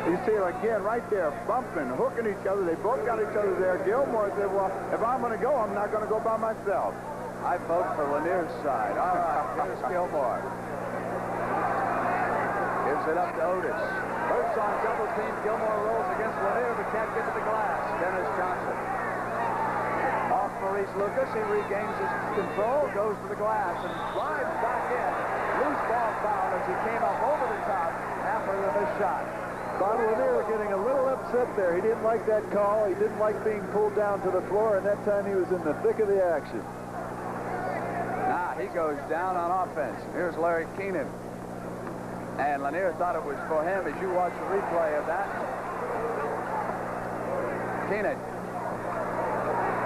You see it again right there, bumping, hooking each other. They both got each other there. Gilmore said, well, if I'm going to go, I'm not going to go by myself. I vote for Lanier's side. All right, here's Gilmore. Gives it up to Otis. Hurts on double team. Gilmore rolls against Lanier, but can't get to the glass. Dennis Johnson. Off Maurice Lucas. He regains his control, goes to the glass, and drives back in. Loose ball foul as he came up over the top after the missed shot. Bob Lanier getting a little upset there. He didn't like that call. He didn't like being pulled down to the floor, and that time he was in the thick of the action. Now he goes down on offense. Here's Larry Keenan. And Lanier thought it was for him as you watch the replay of that. Keenan.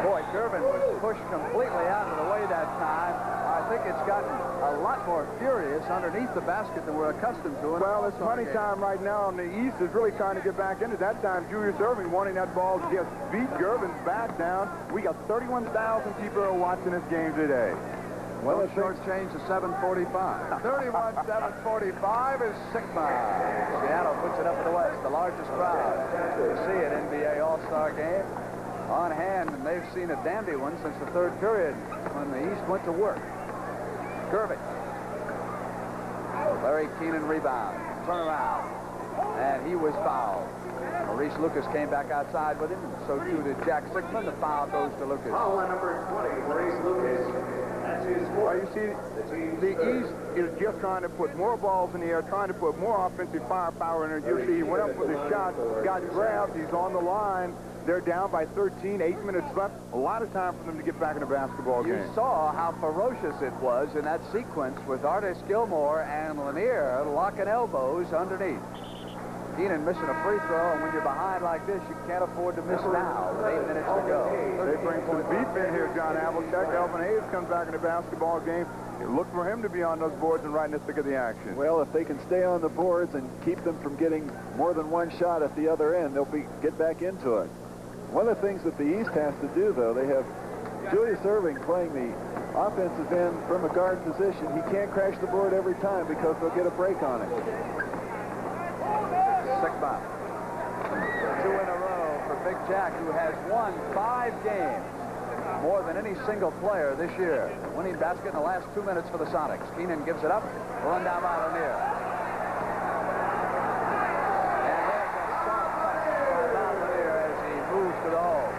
Boy, Gervin was pushed completely out of the way that time. I think it's gotten a lot more furious underneath the basket than we're accustomed to. Well, it's money time right now, and the East is really trying to get back into that time. Julius Irving wanting that ball to beat Gervin's back down. We got 31,000 people who are watching this game today. Well, it's short-changed to 745. 31-745 is Sigma. Seattle puts it up to the West, the largest crowd to see an NBA All-Star game on hand, and they've seen a dandy one since the third period when the East went to work. Gervich. Larry Keenan rebound. Turn around. And he was fouled. Maurice Lucas came back outside with him, and so too did Jack Sigmund. The foul goes to Lucas. Foul on number 20, Maurice Lucas. That's his fourth. Well, you see, the East is just trying to put more balls in the air, trying to put more offensive firepower in it. You see, he went up with a shot, got grabbed, he's on the line. They're down by 13, 8 minutes left. A lot of time for them to get back in the basketball game. You saw how ferocious it was in that sequence with Artis Gilmore and Lanier locking elbows underneath. Keenan missing a free throw, and when you're behind like this, you can't afford to miss now with 8 minutes to go. They bring some beef in here, John Havlicek. Elvin Hayes comes back in the basketball game. You look for him to be on those boards and right in the thick of the action. Well, if they can stay on the boards and keep them from getting more than one shot at the other end, they'll get back into it. One of the things that the East has to do, though, they have Julius Erving playing the offensive end from a guard position. He can't crash the board every time because they'll get a break on it. Sigma. 2 in a row for Big Jack, who has won 5 games, more than any single player this year. Winning basket in the last 2 minutes for the Sonics. Keenan gives it up, run down by Lanier. And there's a soft touch by Bob Lanier as he moves to the hole.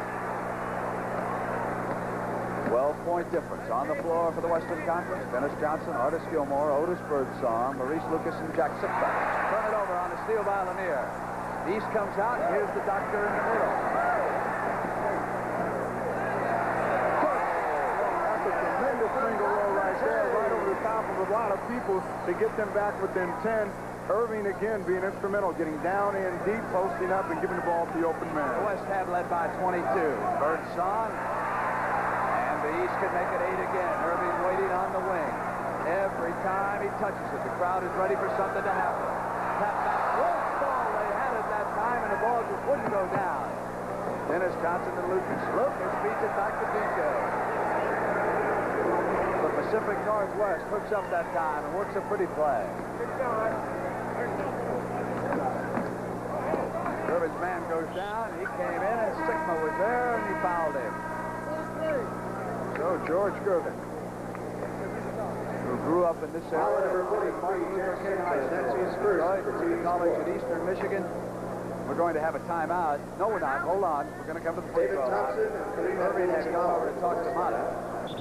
12-point difference on the floor for the Western Conference. Dennis Johnson, Artis Gilmore, Otis Birdsong, Maurice Lucas, and Jack Sigma. Turn it over on the steal by Lanier. East comes out, and here's the doctor in the middle. That's a tremendous single roll right there, right over the top of a lot of people to get them back within 10. Erving again being instrumental, getting down in deep, posting up, and giving the ball to the open man. The West had led by 22. Birdsong. And the East could make it 8 again. Erving waiting on the wing. Every time he touches it, the crowd is ready for something to happen. Tap back, close ball. They had it that time, and the ball just wouldn't go down. Dennis Johnson to Lucas. Lucas beats it back to Pinko. The Pacific Northwest hooks up that time and works a pretty play. Irvin's man goes down. He came in, and Sigma was there, and he fouled him. So George Gervin, who grew up in this area, Martin Luther King High School, college at Eastern Michigan. We're going to have a timeout. No, we're not. Hold on. We're going to come to the free throw line. Irvin has gone over to talk to Mata.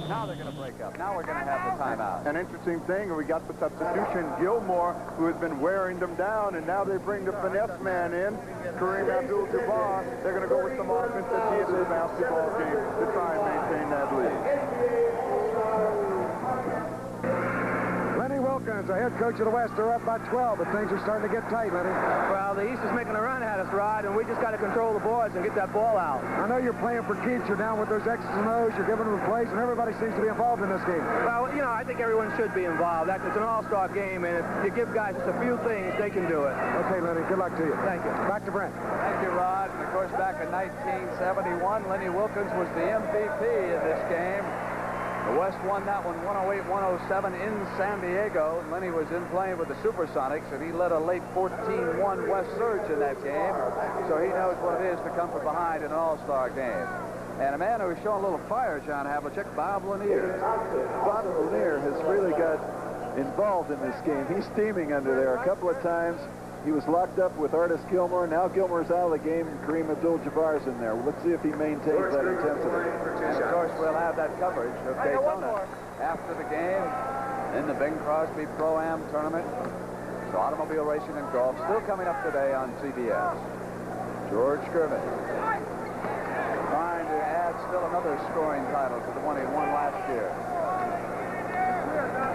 Now they're going to break up. Now we're going to have the timeout. An interesting thing, we got the substitution, Gilmore, who has been wearing them down, and now they bring the finesse man in, Kareem Abdul-Jabbar. They're going to go with some offense at the end of the basketball game to try and maintain that lead. Lenny Wilkins, the head coach of the West, are up by 12, but things are starting to get tight, Lenny. Well, the East is making a run at us, Rod, and we just got to control the boards and get that ball out. I know you're playing for keeps. You're down with those X's and O's. You're giving them plays, and everybody seems to be involved in this game. Well, you know, I think everyone should be involved. It's an all-star game, and if you give guys just a few things, they can do it. Okay, Lenny, good luck to you. Thank you. Back to Brent. Thank you, Rod. And, of course, back in 1971, Lenny Wilkins was the MVP in this game. The West won that one 108-107 in San Diego. Lenny was in playing with the Supersonics, and he led a late 14-1 West surge in that game. So he knows what it is to come from behind in an all-star game. And a man who was showing a little fire, John Havlicek, Bob Lanier. Bob Lanier has really got involved in this game. He's steaming under there a couple of times. He was locked up with Artis Gilmore. Now Gilmore's out of the game, and Kareem Abdul-Jabbar's in there. Let's see if he maintains that intensity. And, of course, we'll have that coverage of Daytona after the game in the Bing Crosby Pro-Am tournament. So automobile racing and golf still coming up today on CBS. George Gervin trying to add still another scoring title to the one he won last year.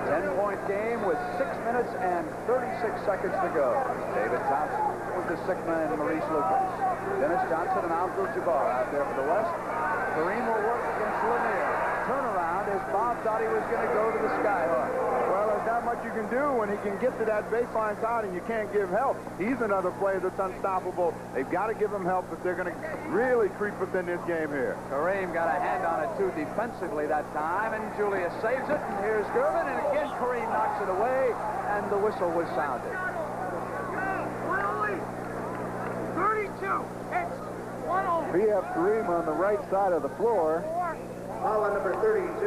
10-point game with 6 minutes and 36 seconds to go. David Thompson with the Sigma and Maurice Lucas. Dennis Johnson and Abdul-Jabbar out there for the West. Kareem will work against Lanier. turnaround as Bob thought he was going to go to the skyhook. Well, there's not much you can do when he can get to that baseline side and you can't give help. He's another player that's unstoppable. They've got to give him help if they're going to really creep within this game here. Kareem got a hand on it, too, defensively that time, and Julius saves it, and here's Gervin, and again Kareem knocks it away, and the whistle was sounded. 32. It's 1-0. We have Kareem on the right side of the floor. Foul on number 32.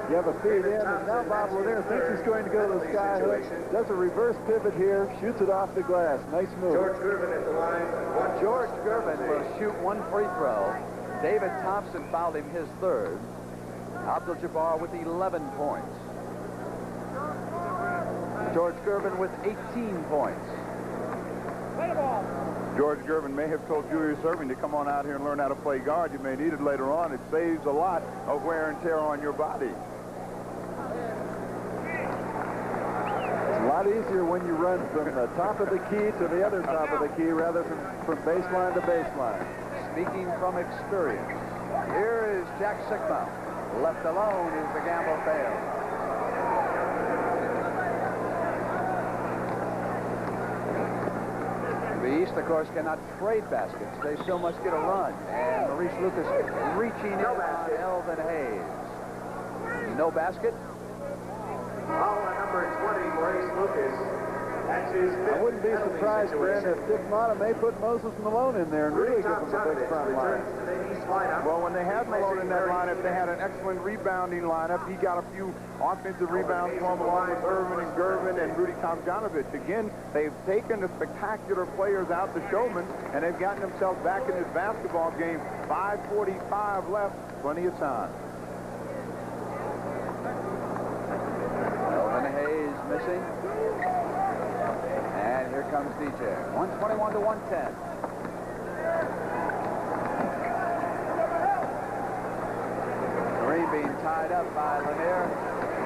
You have a feed in, and now Bob Lanier thinks he's going to go to the skyhook. Does a reverse pivot here, shoots it off the glass. Nice move. George Gervin at the line. George Gervin will shoot one free throw. David Thompson fouled him his third. Abdul-Jabbar with 11 points. George Gervin with 18 points. George Gervin may have told Julius Erving to come on out here and learn how to play guard. You may need it later on. It saves a lot of wear and tear on your body. It's a lot easier when you run from the top of the key to the other top of the key rather than from baseline to baseline. Speaking from experience, here is Jack Sikma. Left alone as the gamble fails. The East, of course, cannot trade baskets. They still must get a run. And Maurice Lucas reaching in on Elvin Hayes. No basket. Foul on number 20, Maurice Lucas. That's his fifth. I wouldn't be surprised, Brent, if Dick Motta may put Moses Malone in there and really give him a big front line. Well, when they had Malone in that lineup, they had an excellent rebounding lineup. He got a few offensive rebounds for him along with Irvin and Gervin and Rudy Tomjanovich. Again, they've taken the spectacular players out, the showmen, and they've gotten themselves back in this basketball game. 5:45 left, plenty of time. Elvin Hayes missing. And here comes DJ. 121 to 110. Kareem being tied up by Lanier.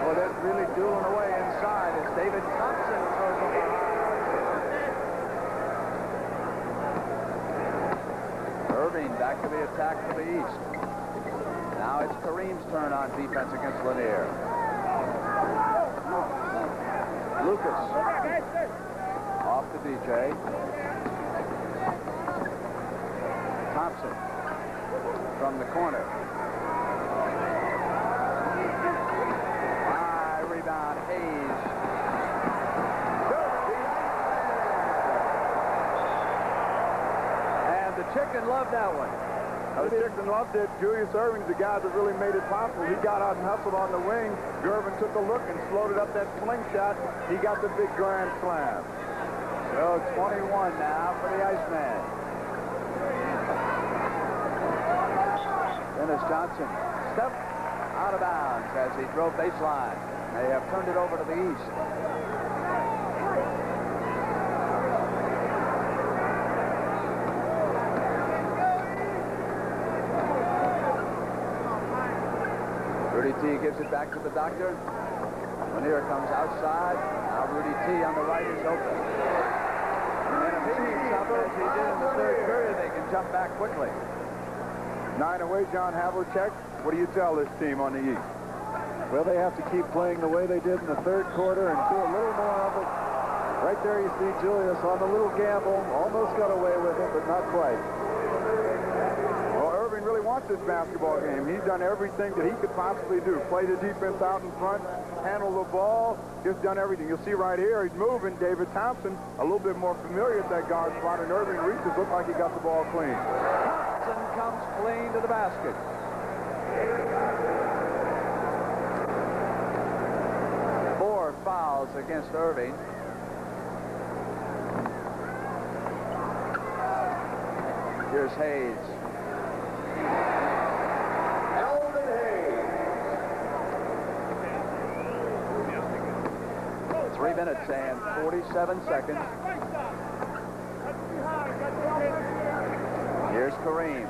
Well, they're really dueling away inside as David Thompson throws him behind. Irving back to the attack to the east. Now it's Kareem's turn on defense against Lanier. Lucas. Off to DJ. Thompson from the corner. High rebound, Hayes. And the chicken loved that one. The Chicken loved it. Julius Erving's the guy that really made it possible. He got out and hustled on the wing. Gervin took a look and floated up that slingshot. He got the big grand slam. So 21 now for the Iceman. Dennis Johnson stepped out of bounds as he drove baseline. They have turned it over to the east. Rudy T gives it back to the doctor. Lanier comes outside. Now Rudy T on the right is open. And if he keeps up as he did in the third period, they can jump back quickly. 9 away, John Havlicek. What do you tell this team on the east? Well, they have to keep playing the way they did in the third quarter and do a little more of it. Right there you see Julius on the little gamble. Almost got away with it, but not quite. Well, Irving really wants this basketball game. He's done everything that he could possibly do. Play the defense out in front, handle the ball, just done everything. You'll see right here, he's moving. David Thompson, a little bit more familiar at that guard spot, and Irving reaches, look like he got the ball clean. Thompson comes clean to the basket. Four fouls against Irving. Here's Hayes. Elvin Hayes. 3 minutes and 47 seconds. Here's Kareem.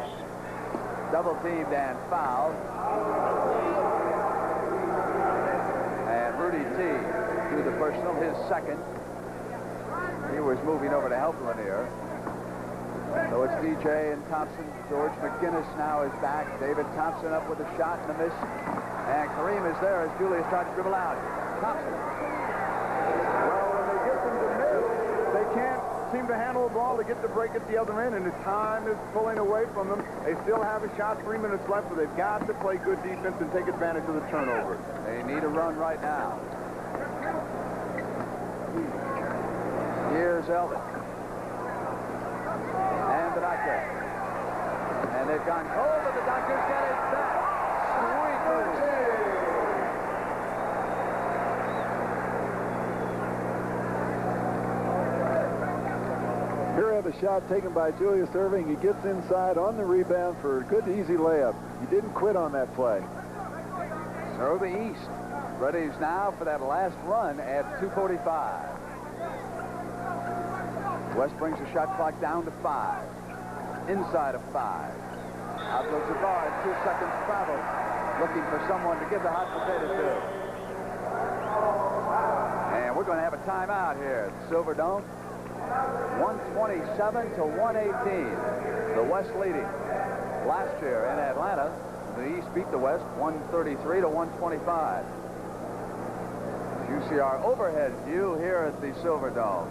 Double teamed and fouled. And Rudy T do the personal, his second. He was moving over to help Lanier. So it's DJ and Thompson. George McGinnis now is back. David Thompson up with a shot and a miss. And Kareem is there as Julius tried to dribble out. Thompson. Well, when they get them to miss, they can't seem to handle the ball to get the break at the other end, and the time is pulling away from them. They still have a shot, 3 minutes left, so they've got to play good defense and take advantage of the turnover. They need a run right now. Here's Elvin. And the Doctor. And they've gone cold, but the Doctors get it back. Sweet move. Here we have a shot taken by Julius Erving. He gets inside on the rebound for a good, easy layup. He didn't quit on that play. So the East ready now for that last run at 2:45. West brings the shot clock down to 5. Inside of 5. Abdul-Jabbar in 2 seconds travel, looking for someone to give the hot potato to. And we're going to have a timeout here at the Silverdome. 127 to 118. The West leading. Last year in Atlanta, the East beat the West 133 to 125. You see our overhead view here at the Silverdome.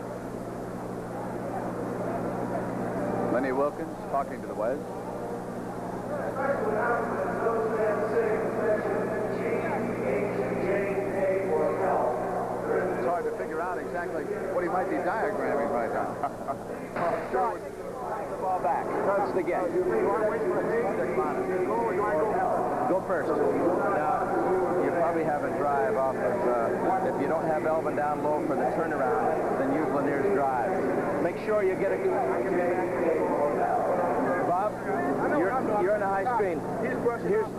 Lenny Wilkins talking to the West. It's hard to figure out exactly what he might be diagramming right now. Shot. The ball back. Starts to get. Go first. Now, you probably have a drive off of, if you don't have Elvin down low for the turnaround, then use Lanier's drive. Make sure you get a good... Bob, you're in a high screen.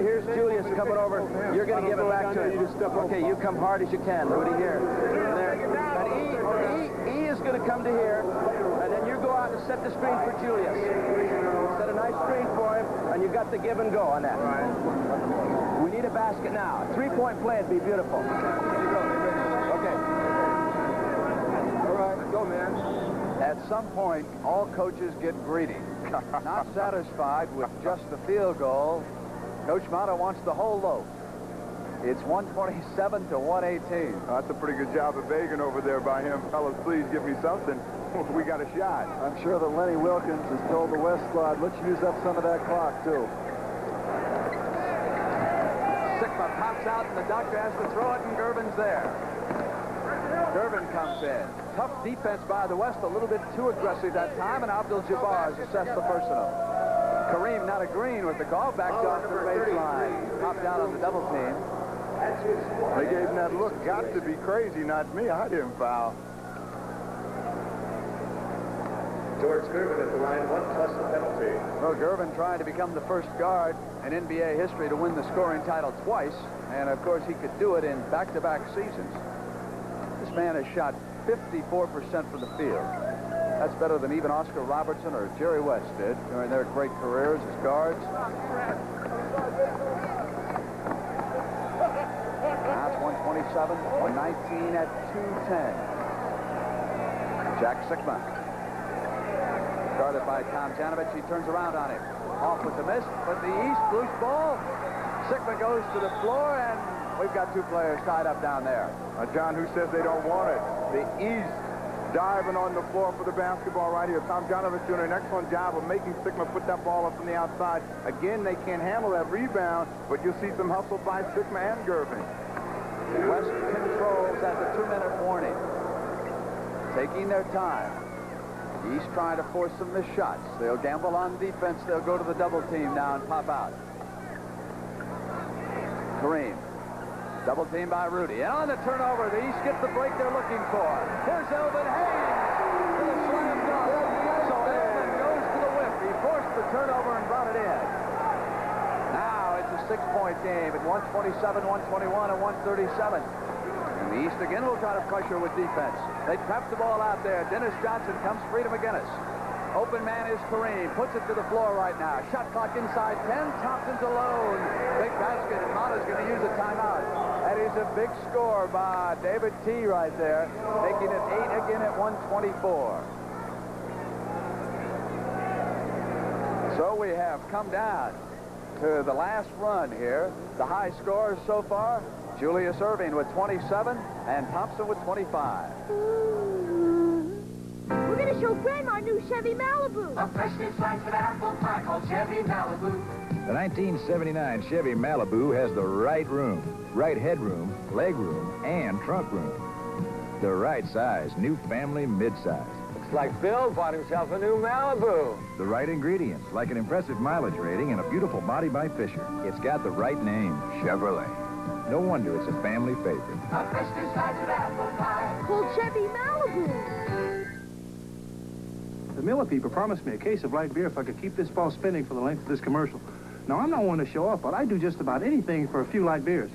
Here's Julius coming over. You're going to give it back to him. Okay, you come hard as you can. Rudy, here. There. And E is going to come to here, and then you go out and set the screen for Julius. Set a nice screen for him, and you got the give and go on that. We need a basket now. 3-point play would be beautiful. Okay. All right, go, man. At some point, all coaches get greedy. Not satisfied with just the field goal, Coach Mata wants the whole loaf. It's 127 to 118. That's a pretty good job of begging over there by him. Fellas, please give me something. We got a shot. I'm sure that Lenny Wilkins has told the West squad, let's use up some of that clock, too. Sikma pops out, and the Doctor has to throw it, and Gervin's there. Gervin comes in. Tough defense by the West, a little bit too aggressive that time, and Abdul-Jabbar has assessed the personal. Kareem not agreeing with the call, backed off the baseline. Popped out on the double team. They gave him that look. Got to be crazy, not me. I didn't foul. George Gervin at the line, 1 plus the penalty. Well, Gervin trying to become the first guard in NBA history to win the scoring title twice, and of course he could do it in back-to-back seasons. This man has shot 54% from the field. That's better than even Oscar Robertson or Jerry West did during their great careers as guards. Now it's 127, 119 at 210. Jack Sikma. Started by Tom Janovich. He turns around on him. Off with the miss, but the East loose ball. Sikma goes to the floor, and we've got 2 players tied up down there. John, who says they don't want it? The East diving on the floor for the basketball right here. Tom Janovich doing an excellent job of making Sikma put that ball up from the outside. Again, they can't handle that rebound, but you'll see some hustle by Sikma and Gervin. West controls at the 2-minute warning. Taking their time. East trying to force some missed shots. They'll gamble on defense. They'll go to the double team now and pop out. Kareem. Double team by Rudy. And on the turnover, the East get the break they're looking for. Here's Elvin Hayes for the slam dunk. So Elvin goes to the whip. He forced the turnover and brought it in. Now it's a 6-point game at 127, 121, and 137. And the East again will try to pressure with defense. They trap the ball out there. Dennis Johnson comes free to McGinnis. Open man is Kareem. Puts it to the floor right now. Shot clock inside 10. Thompson's alone. Big basket, and Mata's going to use a timeout. That is a big score by David T. right there, making it 8 again at 124. So we have come down to the last run here. The high scores so far, Julius Erving with 27 and Thompson with 25. We're going to show Grandma our new Chevy Malibu. A freshly sliced apple pie called Chevy Malibu. The 1979 Chevy Malibu has the right room, right headroom, leg room, and trunk room. The right size, new family midsize. Looks like Bill bought himself a new Malibu. The right ingredients, like an impressive mileage rating and a beautiful body by Fisher. It's got the right name, Chevrolet. No wonder it's a family favorite. A freshly sliced apple pie called Chevy Malibu. The Miller people promised me a case of light beer if I could keep this ball spinning for the length of this commercial. Now, I'm not one to show off, but I do just about anything for a few light beers.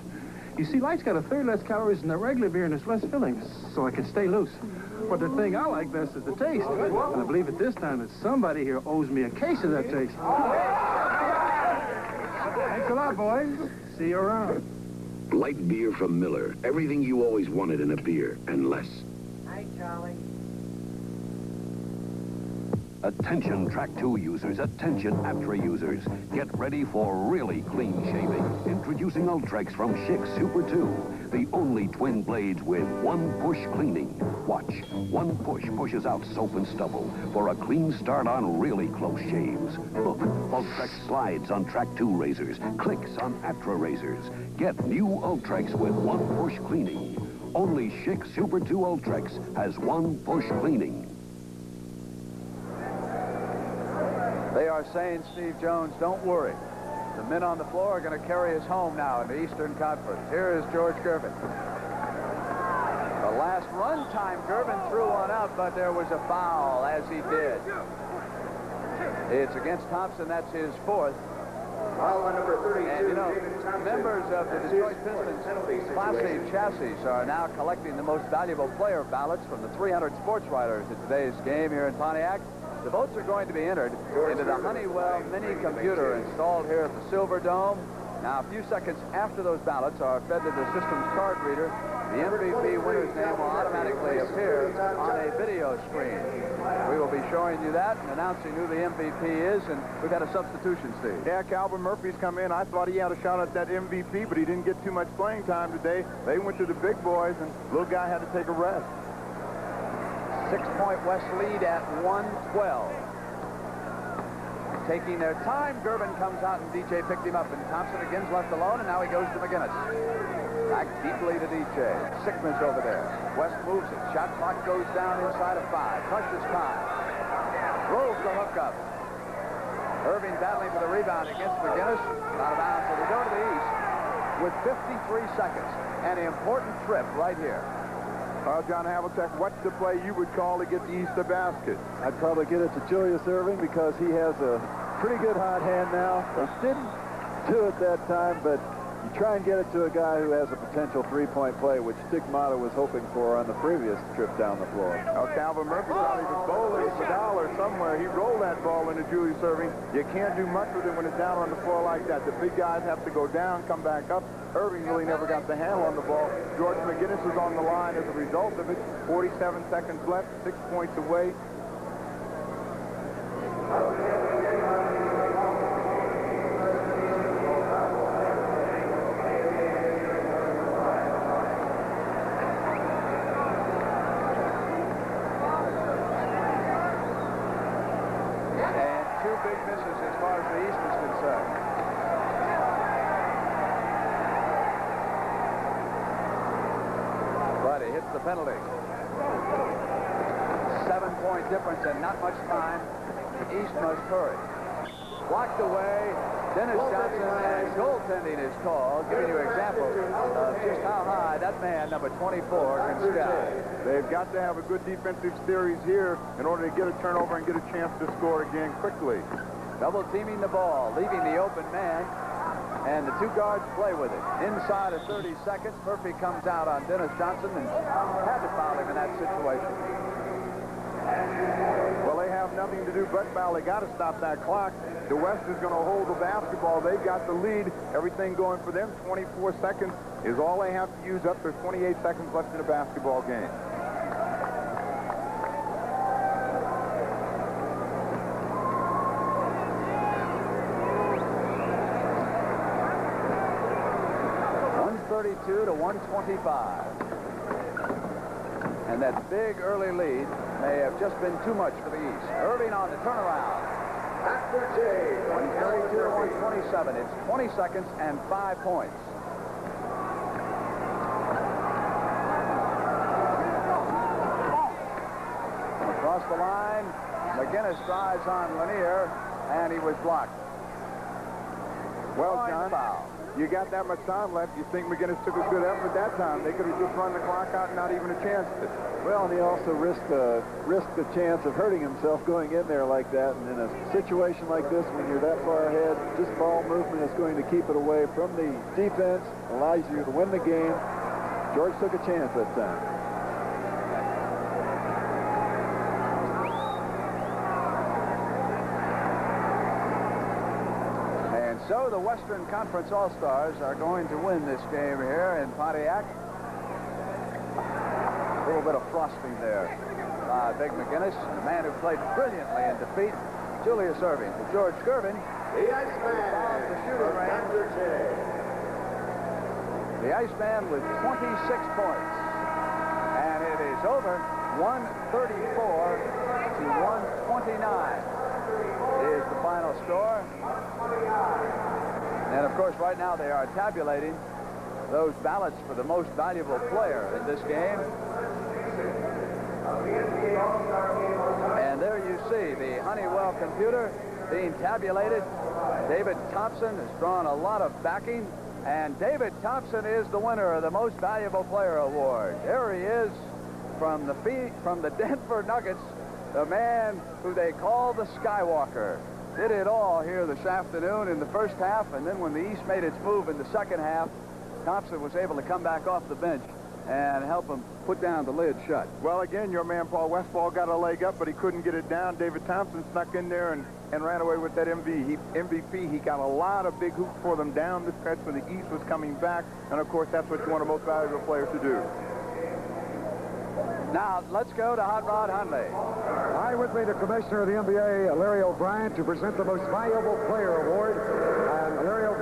You see, light's got a third less calories than the regular beer and it's less filling, so I can stay loose. But the thing I like best is the taste. And I believe at this time that somebody here owes me a case of that taste. Thanks a lot, boys. See you around. Light beer from Miller. Everything you always wanted in a beer, and less. Hi, Charlie. Attention Track 2 users, attention Aptra users. Get ready for really clean shaving. Introducing Ultrex from Schick Super 2. The only twin blades with one push cleaning. Watch. One push pushes out soap and stubble for a clean start on really close shaves. Look, Ultrex slides on Track 2 razors, clicks on Aptra razors. Get new Ultrex with one push cleaning. Only Schick Super 2 Ultrex has one push cleaning. They are saying, Steve Jones, don't worry. The men on the floor are going to carry us home now in the Eastern Conference. Here is George Gervin. The last run time, Gervin threw one out, but there was a foul as he did. It's against Thompson. That's his fourth. Foul on number 32. And, you know, members of the Detroit Pistons Class A chassis are now collecting the most valuable player ballots from the 300 sports writers at today's game here in Pontiac. The votes are going to be entered into the Honeywell mini computer installed here at the Silver Dome. Now, a few seconds after those ballots are fed to the system's card reader, the MVP winner's name will automatically appear on a video screen. We will be showing you that and announcing who the MVP is, and we've had a substitution, Steve. Yeah, Calvin Murphy's come in. I thought he had a shot at that MVP, but he didn't get too much playing time today. They went to the big boys, and little guy had to take a rest. 6-point West lead at 112. Taking their time, Gervin comes out and DJ picked him up, and Thompson again's left alone, and now he goes to McGinnis. Back deeply to DJ. Sickman's over there. West moves it. Shot clock goes down inside of 5. Crushes time. Rolls the hook up. Erving battling for the rebound against McGinnis. Out of bounds, so we go to the East with 53 seconds. An important trip right here. John Havlicek, what's the play you would call to get the East the basket? I'd probably get it to Julius Erving because he has a pretty good hot hand now. He didn't do it that time, but you try and get it to a guy who has a potential three-point play, which Dick Motta was hoping for on the previous trip down the floor. Now, Calvin Murphy thought he was bowling for $1 somewhere. He rolled that ball into Julius Erving. You can't do much with it when it's down on the floor like that. The big guys have to go down, come back up. Erving really never got the handle on the ball. George McGinnis was on the line as a result of it. 47 seconds left, 6 points away. And 2 big misses as far as the East is concerned. But he hits the penalty. 7-point difference and not much time. East must hurry. Blocked away. Dennis Johnson, and goaltending is called, giving you an example of just how high that man, number 24, can sky. They've got to have a good defensive series here in order to get a turnover and get a chance to score again quickly. Double teaming the ball, leaving the open man, and the 2 guards play with it. Inside of 30 seconds, Murphy comes out on Dennis Johnson and had to foul him in that situation. Well, they have nothing to do but foul. They got to stop that clock. The West is going to hold the basketball. They've got the lead. Everything going for them. 24 seconds is all they have to use up. There's 28 seconds left in the basketball game. 132 to 125. And that big early lead may have just been too much for the East. Irving on the turnaround. After J. 132 to 127. It's 20 seconds and 5 points. Across the line, McGinnis drives on Lanier, and he was blocked. Well, John, you got that much time left. You think McGinnis took a good effort that time? They could have just run the clock out and not even a chance at it. Well, and he also risked the chance of hurting himself going in there like that. And in a situation like this, when you're that far ahead, just ball movement is going to keep it away from the defense, allows you to win the game. George took a chance that time. So the Western Conference All-Stars are going to win this game here in Pontiac. A little bit of frosting there. Big McGinnis, the man who played brilliantly in defeat, Julius Irving. To George Gervin. The Iceman. The shooting range. The Iceman with 26 points. And it is over. 134 to 129 is the final score. And, of course, right now they are tabulating those ballots for the most valuable player in this game. And there you see the Honeywell computer being tabulated. David Thompson has drawn a lot of backing, and David Thompson is the winner of the Most Valuable Player Award. There he is from the Denver Nuggets, the man who they call the Skywalker. Did it all here this afternoon in the first half, and then when the East made its move in the second half, Thompson was able to come back off the bench and help him put down the lid shut. Well, again, your man Paul Westphal got a leg up, but he couldn't get it down. David Thompson snuck in there and ran away with that MVP. He got a lot of big hoops for them down the stretch when the East was coming back, and, of course, that's what you want a most valuable player to do. Now, let's go to Hot Rod Hundley. Hi, with me, the commissioner of the NBA, Larry O'Brien, to present the Most Valuable Player Award.